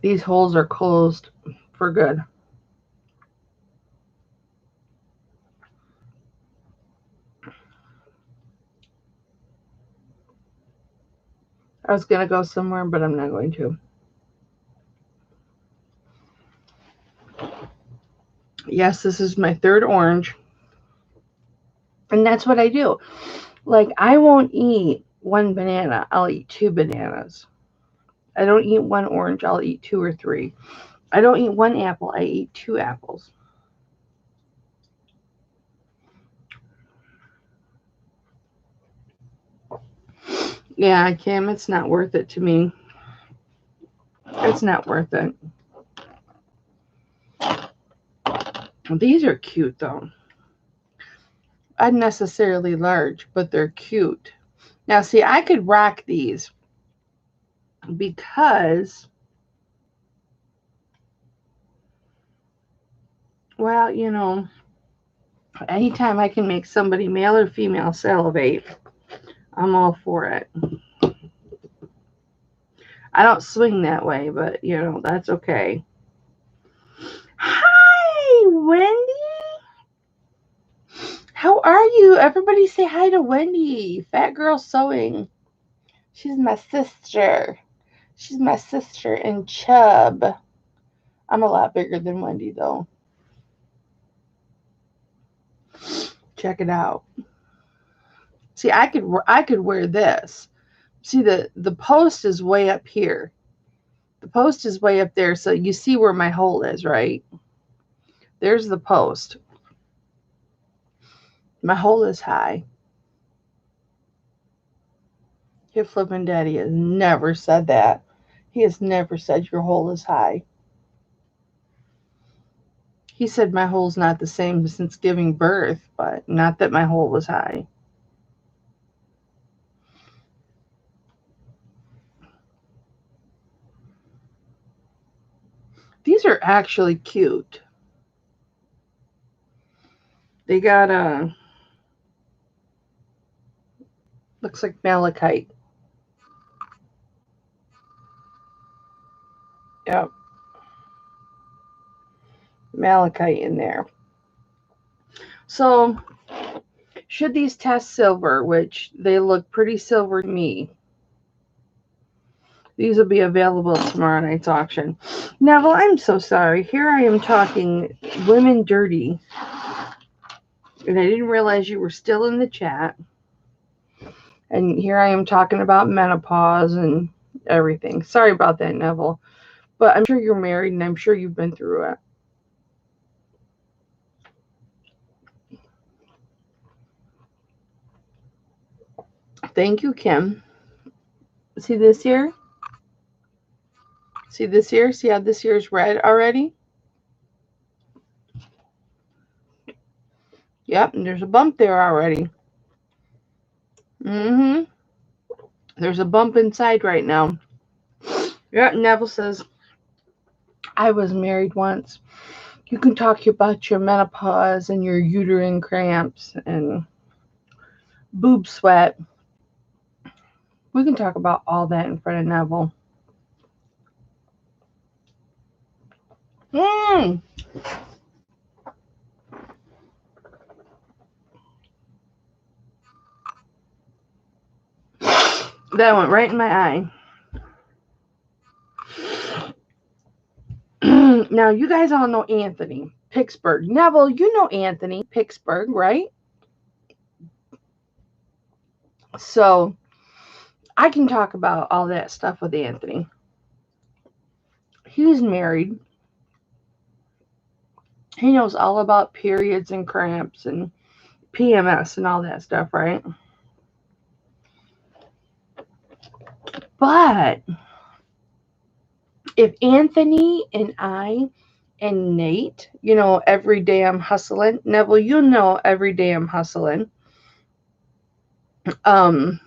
These holes are closed for good. I was going to go somewhere, but I'm not going to. Yes, this is my third orange. And that's what I do. Like, I won't eat one banana. I'll eat 2 bananas. I don't eat one orange. I'll eat 2 or 3. I don't eat one apple. I eat 2 apples. Yeah, Kim, it's not worth it to me. It's not worth it. These are cute, though. Unnecessarily large, but they're cute. Now, see, I could rock these because, well, anytime I can make somebody, male or female, salivate, I'm all for it. I don't swing that way, but, that's okay. Hi, Wendy. How are you? Everybody say hi to Wendy. Fat Girl Sewing. She's my sister. She's my sister in Chub. I'm a lot bigger than Wendy, though. Check it out. See, I could wear this. See, the post is way up here. The The post is way up there, so you see where my hole is, right? There's the post. My hole is high. Hip Flippin' Daddy has never said that. He has never said your hole is high. He said my hole's not the same since giving birth, but not that my hole was high. These are actually cute. They got a, looks like malachite. Yep. Malachite in there. So, should these test silver, which they look pretty silver to me, these will be available at tomorrow night's auction. Neville, I'm so sorry. Here I am talking women dirty. And I didn't realize you were still in the chat. And here I am talking about menopause and everything. Sorry about that, Neville. But I'm sure you're married and I'm sure you've been through it. Thank you, Kim. See this here? See this here? See how this here is red already? Yep, and there's a bump there already. Mm-hmm. There's a bump inside right now. Yeah, Neville says, I was married once. You can talk about your menopause and your uterine cramps and boob sweat. We can talk about all that in front of Neville. That went right in my eye. Now, you guys all know Anthony, Pittsburgh. Neville, you know Anthony, Pittsburgh, right? So, I can talk about all that stuff with Anthony. He's married. He knows all about periods and cramps and PMS and all that stuff, right? But if Anthony and I and Nate, you know, every day I'm hustling. Neville, you know, every day I'm hustling. Could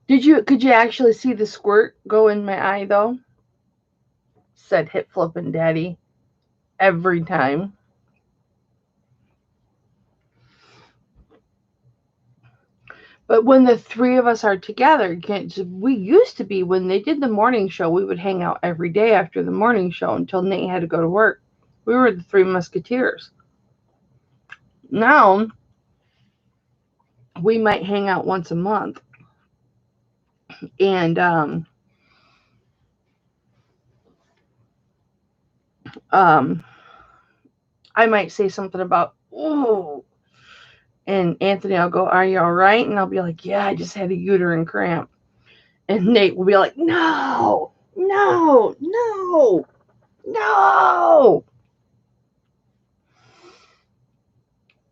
you actually see the squirt go in my eye though? Said Hip Flippin' Daddy every time. But when the three of us are together, we used to be, when they did the morning show, we would hang out every day after the morning show until Nate had to go to work. We were the Three Musketeers. Now, we might hang out once a month. And I might say something about, oh, and Anthony will go, are you all right? And I'll be like, yeah, I just had a uterine cramp. And Nate will be like, no.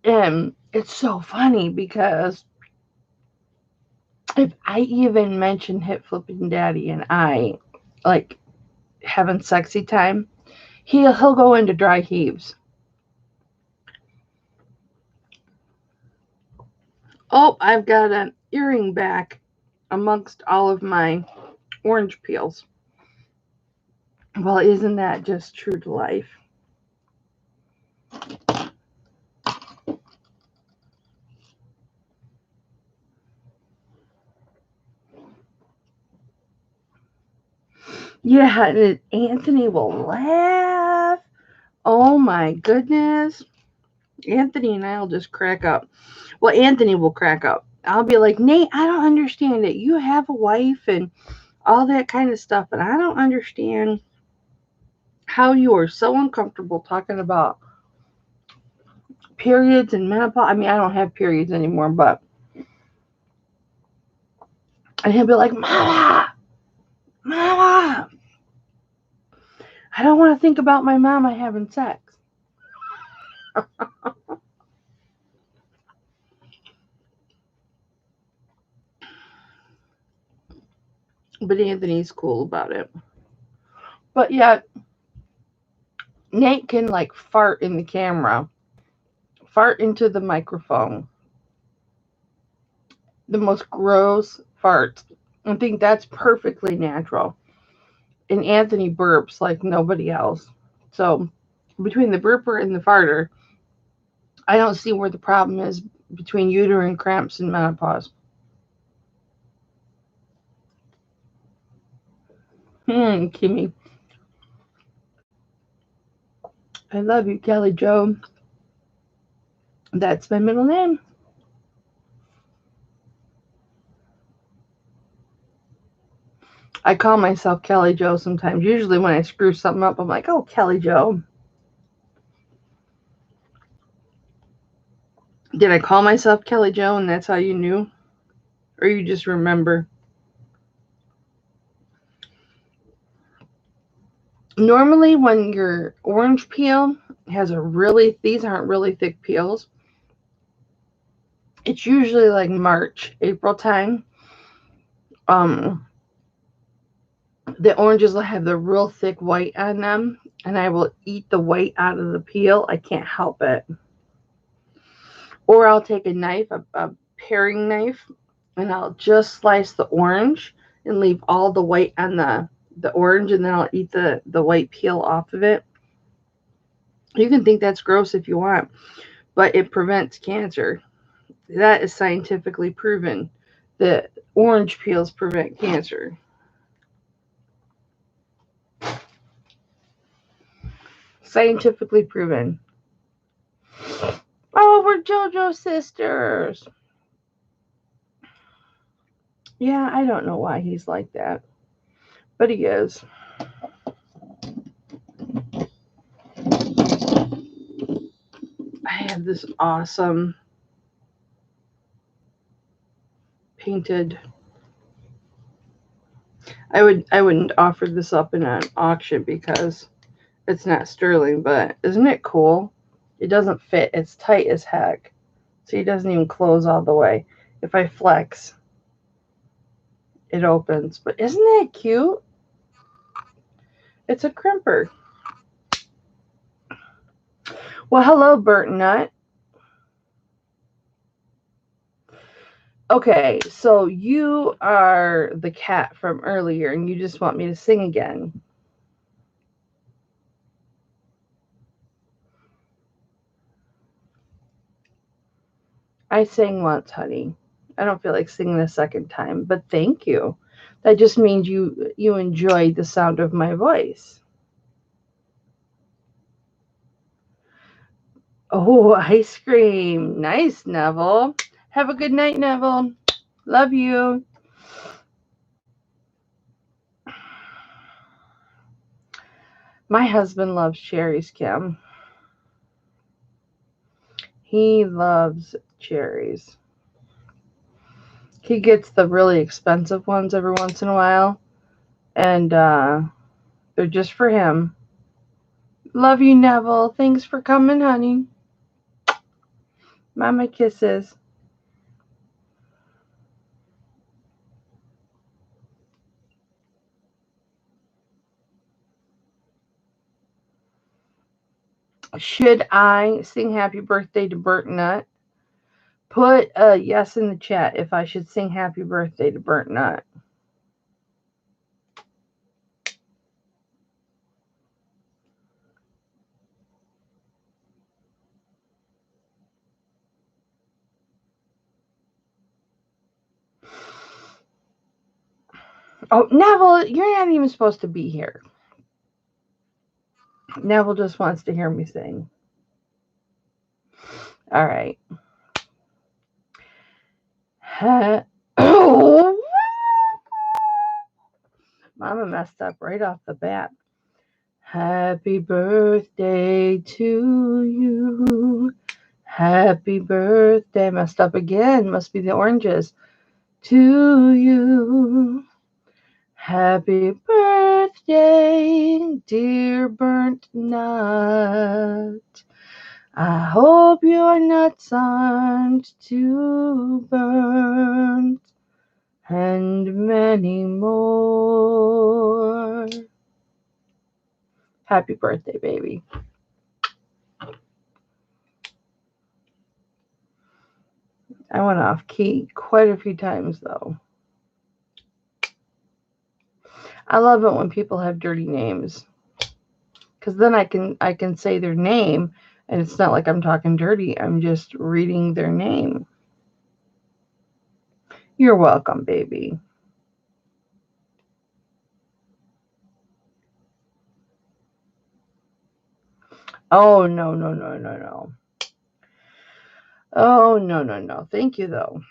And it's so funny because if I even mention Hip Flippin' Daddy and I, like, having sexy time, he'll go into dry heaves. Oh, I've got an earring back amongst all of my orange peels. Well, isn't that just true to life? Yeah, and Anthony will laugh. Oh my goodness. Anthony and I will just crack up. Well, Anthony will crack up. I'll be like, Nate, I don't understand it. You have a wife and all that kind of stuff, and I don't understand how you are so uncomfortable talking about periods and menopause. I mean, I don't have periods anymore, but, and he'll be like, Mama, Mama, I don't want to think about my mama having sex. But Anthony's cool about it. But yet, Nate can like fart in the camera, fart into the microphone. The most gross farts. I think that's perfectly natural. And Anthony burps like nobody else. So between the burper and the farter, I don't see where the problem is between uterine cramps and menopause. Kimmy. I love you, Kelly Joe. That's my middle name. I call myself Kelly Joe sometimes. Usually when I screw something up, I'm like, oh, Kelly Joe. Did I call myself Kelly Joe and that's how you knew? Or you just remember? Normally when your orange peel has these aren't really thick peels. It's usually like March, April time. Um, the oranges will have the real thick white on them, and I will eat the white out of the peel. I can't help it. Or I'll take a knife, a paring knife, and I'll just slice the orange and leave all the white on the orange, and then I'll eat the white peel off of it. You can think that's gross if you want, but it prevents cancer. That is scientifically proven that orange peels prevent cancer. Scientifically proven. Oh, we're JoJo sisters. Yeah, I don't know why he's like that, but he is. I have this awesome painted. I wouldn't offer this up in an auction because it's not sterling, but isn't it cool? It doesn't fit. It's tight as heck. So it doesn't even close all the way. If I flex, it opens. But isn't that cute? It's a crimper. Well, hello, Burnt Nut. Okay, so you are the cat from earlier and you just want me to sing again. I sang once, honey. I don't feel like singing a second time, but thank you. That just means you enjoyed the sound of my voice. Oh, ice cream. Nice, Neville. Have a good night, Neville. Love you. My husband loves cherries, Kim. He loves cherries. He gets the really expensive ones every once in a while, and they're just for him. Love you, Neville. Thanks for coming, honey. Mama kisses. Should I sing happy birthday to Burnt Nut? Put a yes in the chat if I should sing happy birthday to Burnt Nut. Oh, Neville, you're not even supposed to be here. Neville just wants to hear me sing. All right. Oh, Mama messed up right off the bat. Happy birthday to you. Happy birthday. Messed up again. Must be the oranges. To you. Happy birthday, dear burnt nut. I hope your nuts aren't too burnt, and many more. Happy birthday, baby. I went off key quite a few times, though. I love it when people have dirty names, because then I can say their name, and it's not like I'm talking dirty. I'm just reading their name. You're welcome, baby. Oh, no, no, no, no, no. Oh, no, no, no. Thank you, though.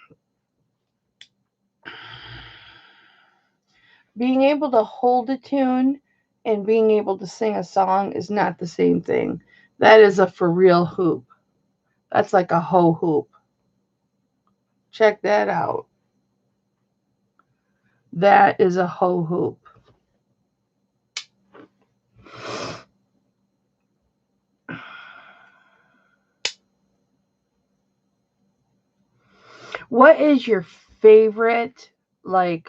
Being able to hold a tune and being able to sing a song is not the same thing. That is a for real hoop. That's like a ho hoop. Check that out. That is a ho hoop. What is your favorite, like,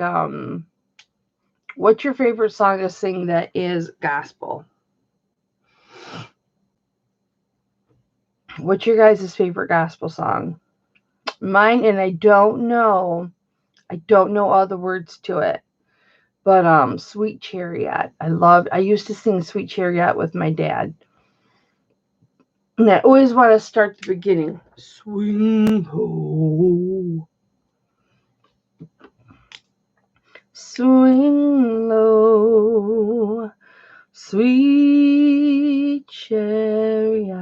what's your favorite song to sing that is gospel? What's your guys' favorite gospel song? Mine, and I don't know all the words to it, but Sweet Chariot. I used to sing Sweet Chariot with my dad. And I always want to start the beginning. Swing low. Swing low. Sweet chariot,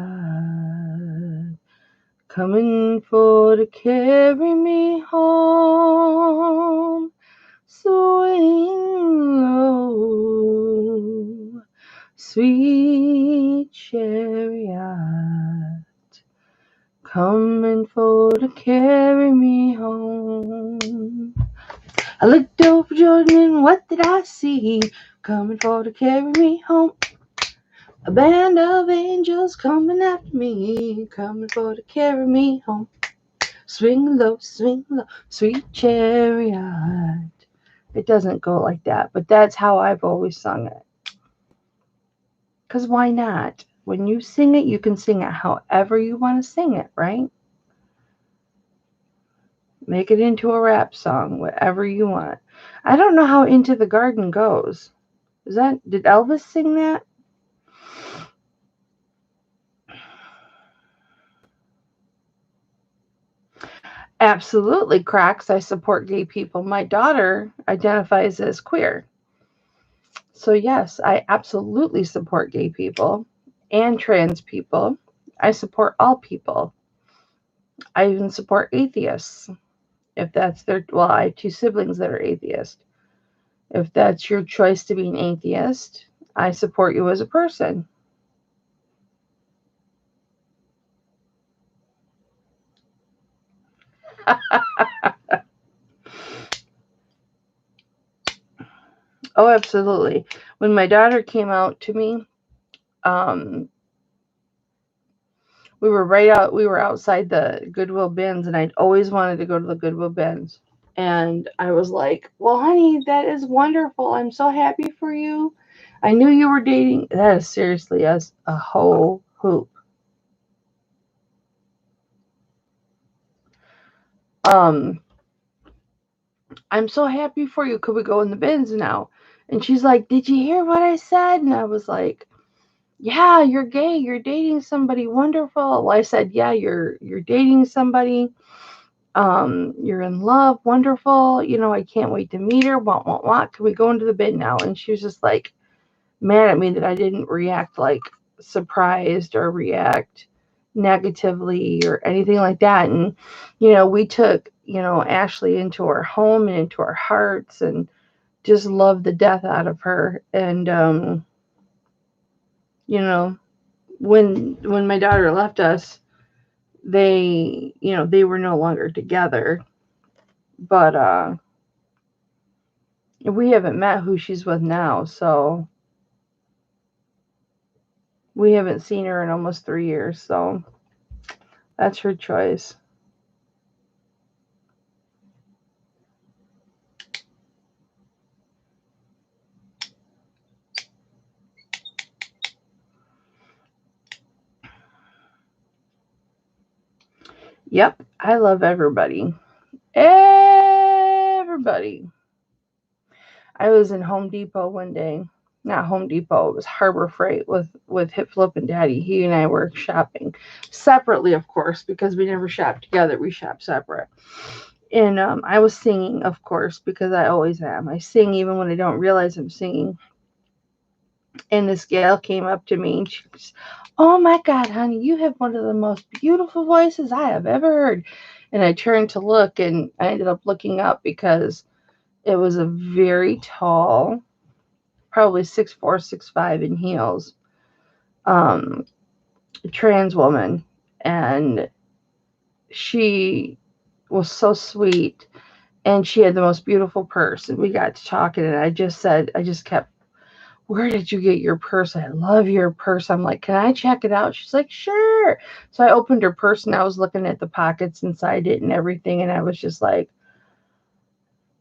coming for to carry me home. Swing low, sweet chariot, coming for to carry me home. I looked over Jordan and what did I see? Coming for to carry me home. A band of angels coming after me, coming for to carry me home. Swing low, sweet chariot. It doesn't go like that, but that's how I've always sung it. Because why not? When you sing it, you can sing it however you want to sing it, right? Make it into a rap song, whatever you want. I don't know how Into the Garden goes. Did Elvis sing that? Absolutely, Cracks. I support gay people. My daughter identifies as queer. So, yes, I absolutely support gay people and trans people. I support all people. I even support atheists. If that's well, I have two siblings that are atheists. If that's your choice to be an atheist, I support you as a person. Oh, absolutely. When my daughter came out to me, um, we were outside the Goodwill bins, and I'd always wanted to go to the Goodwill bins. And I was like, well, honey, that is wonderful. I'm so happy for you. I knew you were dating. That is seriously a whole hoop. Um, I'm so happy for you. Could we go in the bins now? And she's like, did you hear what I said? And I was like, yeah, you're gay. You're dating somebody wonderful. Well, I said, yeah, you're dating somebody. You're in love. Wonderful. I can't wait to meet her. What? Can we go into the bin now? And she was just like mad at me that I didn't react like surprised or react negatively or anything like that. And, we took, Ashley into our home and into our hearts and just loved the death out of her. And, when my daughter left us, they were no longer together. But We haven't met who she's with now, so we haven't seen her in almost 3 years, so that's her choice. Yep, I love everybody. Everybody. I was in Home Depot one day. Not Home Depot, it was Harbor Freight with Hipflip and Daddy. He and I were shopping separately, of course, because we never shopped together. We shopped separate. And I was singing, of course, because I always am. I sing even when I don't realize I'm singing. And this gal came up to me and she goes, "Oh my God, honey, you have one of the most beautiful voices I have ever heard." And I turned to look and I ended up looking up because it was a very tall, probably 6'4", 6'5" in heels, um, trans woman. And she was so sweet and she had the most beautiful purse. And we got to talking and I just kept, "Where did you get your purse? I love your purse." I'm like, "Can I check it out?" She's like, "Sure." So I opened her purse and I was looking at the pockets inside it and everything. And I was just like,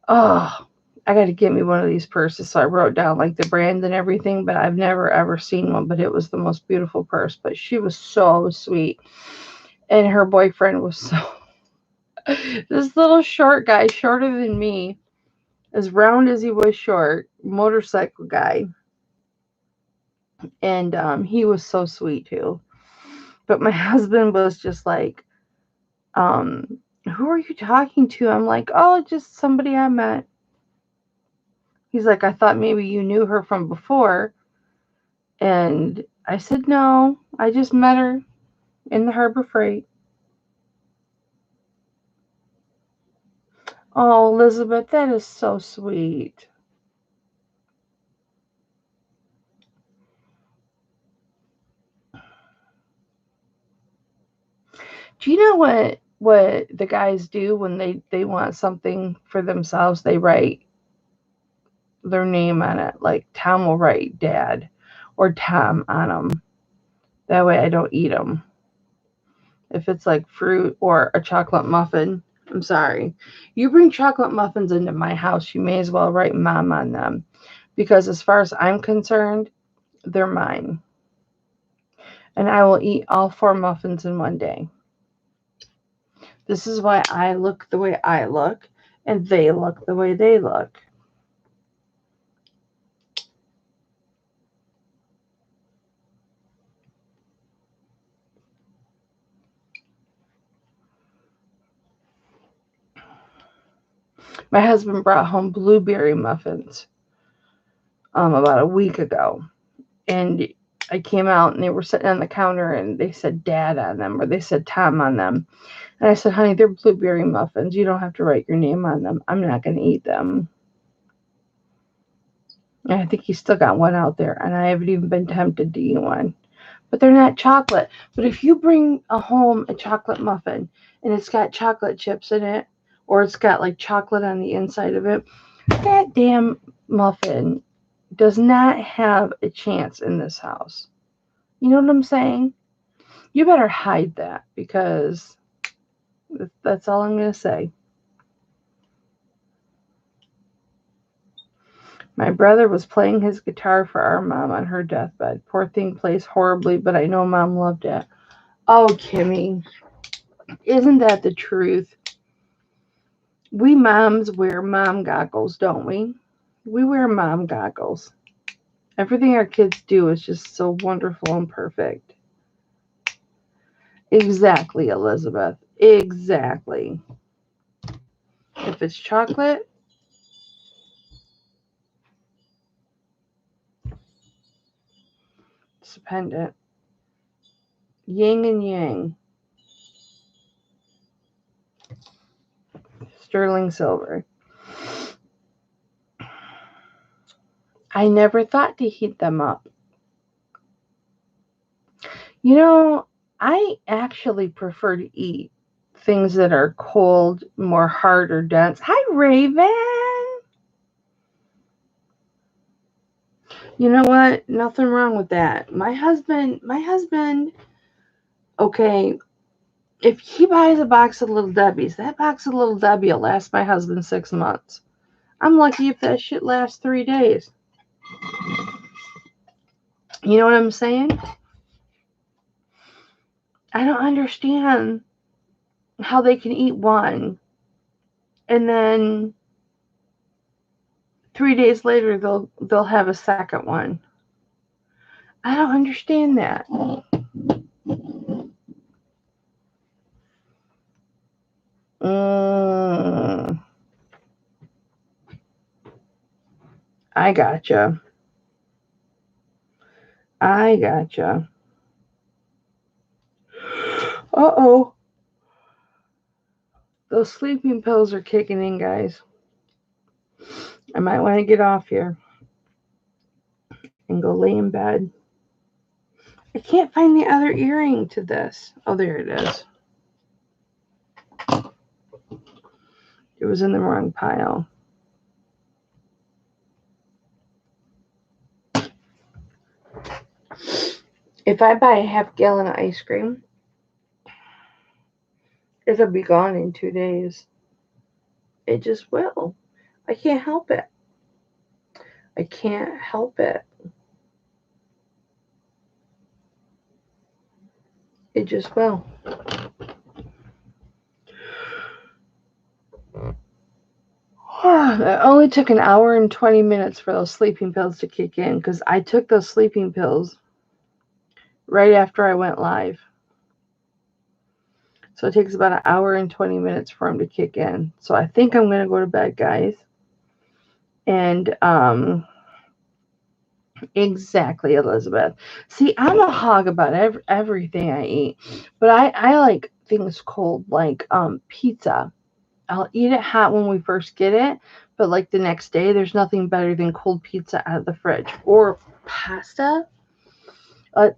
"Oh, I got to get me one of these purses." So I wrote down like the brand and everything, but I've never ever seen one, but it was the most beautiful purse. But she was so sweet. And her boyfriend was so, this little short guy, shorter than me, as round as he was short, motorcycle guy. And he was so sweet too. But my husband was just like, um, "Who are you talking to?" I'm like, "Oh, just somebody I met." He's like, "I thought maybe you knew her from before." And I said, "No, I just met her in the Harbor Freight." "Oh, Elizabeth, that is so sweet." Do you know what the guys do when they want something for themselves? They write their name on it. Like Tom will write Dad or Tom on them. That way I don't eat them. If it's like fruit or a chocolate muffin, I'm sorry. You bring chocolate muffins into my house, you may as well write Mom on them. Because as far as I'm concerned, they're mine. And I will eat all 4 muffins in one day. This is why I look the way I look and they look the way they look. My husband brought home blueberry muffins about a week ago. And I came out and they were sitting on the counter and they said Dad on them or they said Tom on them. And I said, "Honey, they're blueberry muffins. You don't have to write your name on them. I'm not going to eat them." And I think he's still got one out there, and I haven't even been tempted to eat one. But they're not chocolate. But if you bring home a chocolate muffin and it's got chocolate chips in it, or it's got like chocolate on the inside of it, that damn muffin does not have a chance in this house. You know what I'm saying? You better hide that because that's all I'm going to say. My brother was playing his guitar for our mom on her deathbed. Poor thing plays horribly, but I know Mom loved it. Oh, Kimmy, isn't that the truth? We moms wear mom goggles, don't we? We wear mom goggles. Everything our kids do is just so wonderful and perfect. Exactly, Elizabeth. Exactly. If it's chocolate, it's a pendant. Yin and yang. Sterling silver. I never thought to heat them up. You know, I actually prefer to eat things that are cold, more hard or dense. Hi, Raven. You know what? Nothing wrong with that. My husband, okay, if he buys a box of Little Debbie's, that box of Little Debbie will last my husband 6 months. I'm lucky if that shit lasts 3 days. You know what I'm saying? I don't understand how they can eat one and then 3 days later they'll have a second one. I don't understand that. I gotcha. Uh-oh. Those sleeping pills are kicking in, guys. I might want to get off here and go lay in bed. I can't find the other earring to this. Oh, there it is. It was in the wrong pile. If I buy a half-gallon of ice cream, it'll be gone in 2 days. It just will. I can't help it. I can't help it. It just will. It only took an hour and 20 minutes for those sleeping pills to kick in because I took those sleeping pills right after I went live. So it takes about an hour and 20 minutes for them to kick in. So I think I'm going to go to bed, guys. And exactly, Elizabeth. See, I'm a hog about everything I eat, but I like things cold, like pizza. I'll eat it hot when we first get it, but like the next day, there's nothing better than cold pizza out of the fridge or pasta.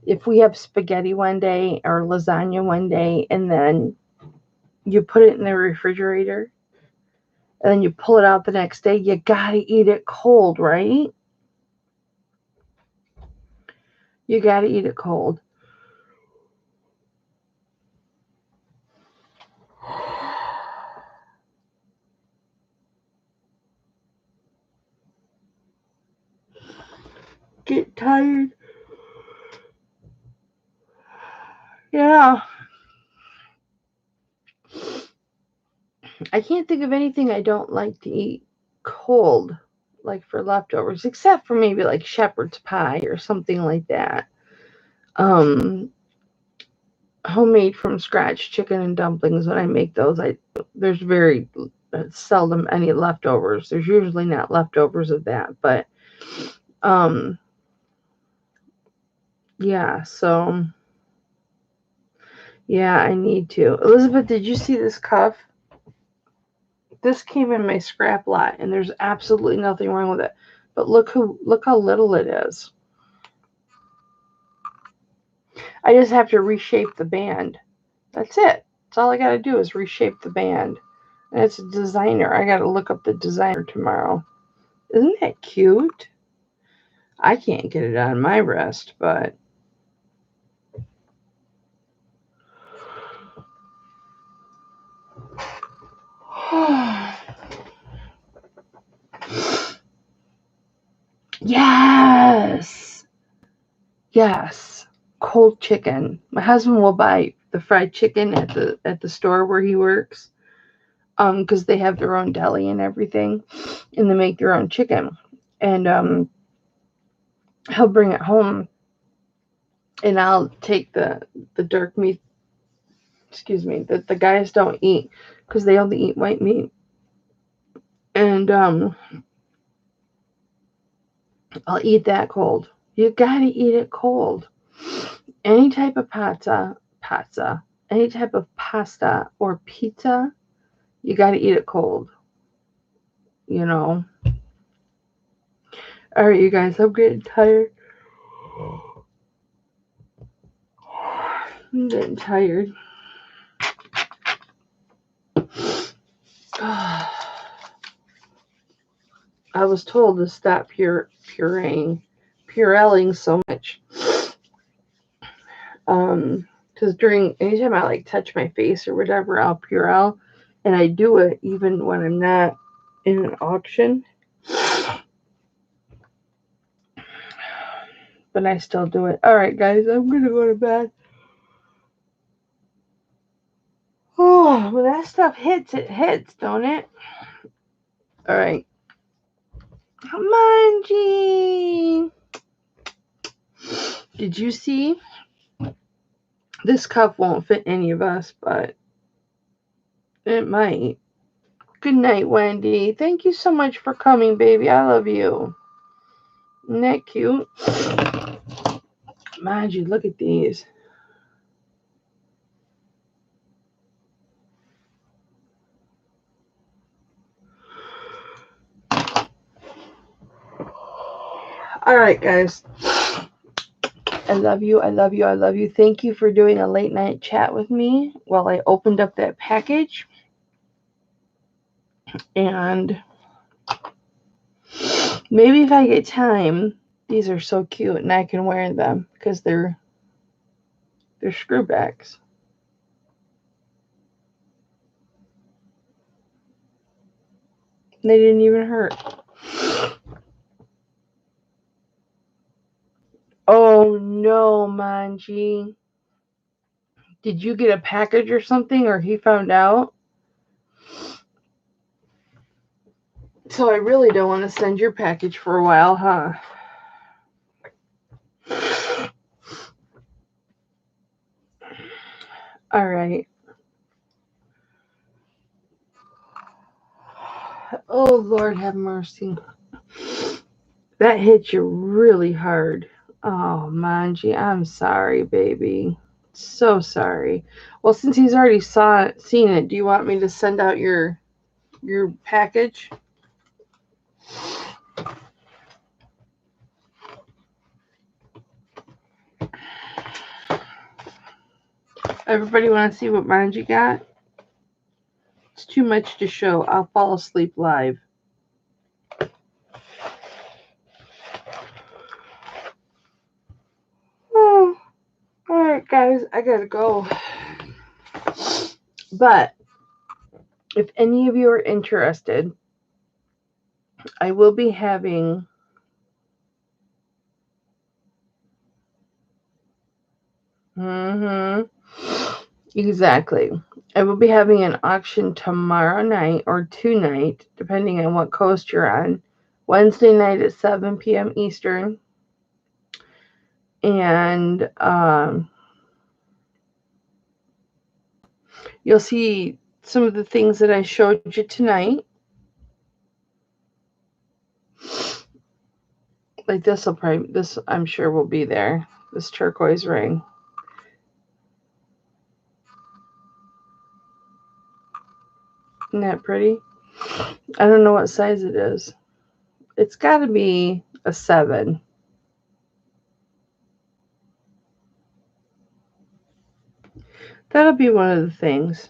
If we have spaghetti one day or lasagna one day, and then you put it in the refrigerator, and then you pull it out the next day, you gotta eat it cold, right? You gotta eat it cold. Get tired. Yeah. I can't think of anything I don't like to eat cold, like for leftovers, except for maybe like shepherd's pie or something like that. Um, Homemade from scratch chicken and dumplings. When I make those, there's very seldom any leftovers. There's usually not leftovers of that, but um, yeah. So yeah, I need to. Elizabeth, did you see this cuff? This came in my scrap lot, and there's absolutely nothing wrong with it. But look how little it is. I just have to reshape the band. That's it. That's all I got to do is reshape the band. And it's a designer. I got to look up the designer tomorrow. Isn't that cute? I can't get it on my wrist, but yes. Yes. Cold chicken. My husband will buy the fried chicken at the store where he works. Because they have their own deli and everything, and they make their own chicken. And he'll bring it home, and I'll take the dark meat. Excuse me, that the guys don't eat because they only eat white meat. And I'll eat that cold. You gotta eat it cold. Any type of any type of pasta or pizza, you gotta eat it cold. You know. All right, you guys, I'm getting tired. I'm getting tired. I was told to stop pureeing Purelling so much. Because anytime I like touch my face or whatever, I'll Purell, and I do it even when I'm not in an auction. But I still do it. All right, guys, I'm gonna go to bed. Oh, when that stuff hits, it hits, don't it? All right. Come on, G. Did you see? This cup won't fit any of us, but it might. Good night, Wendy. Thank you so much for coming, baby. I love you. Isn't that cute? Margie, look at these. All right, guys. I love you. I love you. I love you. Thank you for doing a late night chat with me while I opened up that package. And maybe if I get time, these are so cute and I can wear them because they're screwbacks. They didn't even hurt. Oh no, Manji. Did you get a package or something, or he found out? So I really don't want to send your package for a while, huh? All right. Oh, Lord have mercy. That hit you really hard. Oh, Manji, I'm sorry, baby. So sorry. Well, since he's already seen it, do you want me to send out your package? Everybody want to see what Manji got? It's too much to show. I'll fall asleep live. Oh, all right, guys, I gotta go. But if any of you are interested, I will be having exactly. I will be having an auction tomorrow night or tonight, depending on what coast you're on. Wednesday night at 7 p.m. Eastern. And you'll see some of the things that I showed you tonight. Like this I'm sure will be there. This turquoise ring. Isn't that pretty? I don't know what size it is. It's got to be a 7. That'll be one of the things.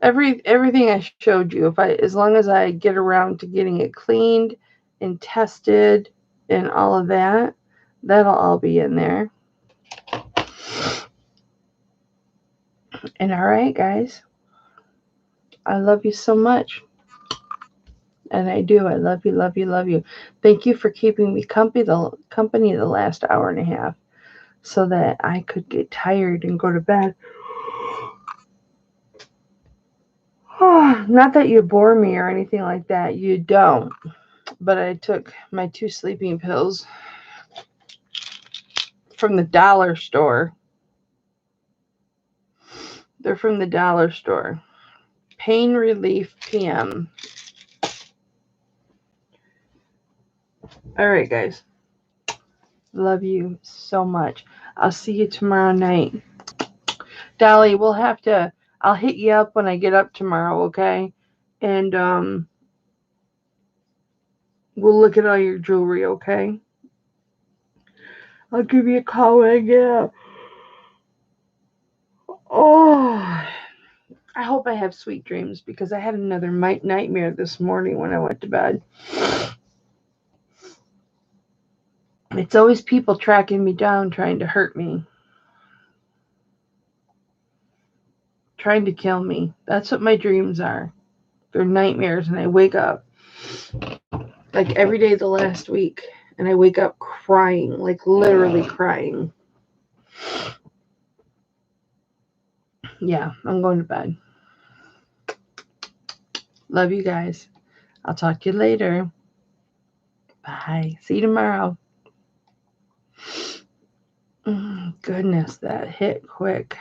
Everything I showed you, as long as I get around to getting it cleaned and tested and all of that, that'll all be in there. And all right, guys, I love you so much. And I do. I love you, love you, love you. Thank you for keeping me company the last hour and a half so that I could get tired and go to bed. Not that you bore me or anything like that. You don't. But I took my 2 sleeping pills from the dollar store. They're from the dollar store. Pain Relief PM. All right, guys. Love you so much. I'll see you tomorrow night. Dolly, I'll hit you up when I get up tomorrow, okay? And we'll look at all your jewelry, okay? I'll give you a call when I get up. Oh, I hope I have sweet dreams because I had another nightmare this morning when I went to bed. It's always people tracking me down, trying to hurt me, trying to kill me. That's what my dreams are. They're nightmares, and I wake up like every day the last week, and I wake up crying, like literally crying. Yeah, I'm going to bed. Love you guys. I'll talk to you later. Bye. See you tomorrow. Goodness, that hit quick.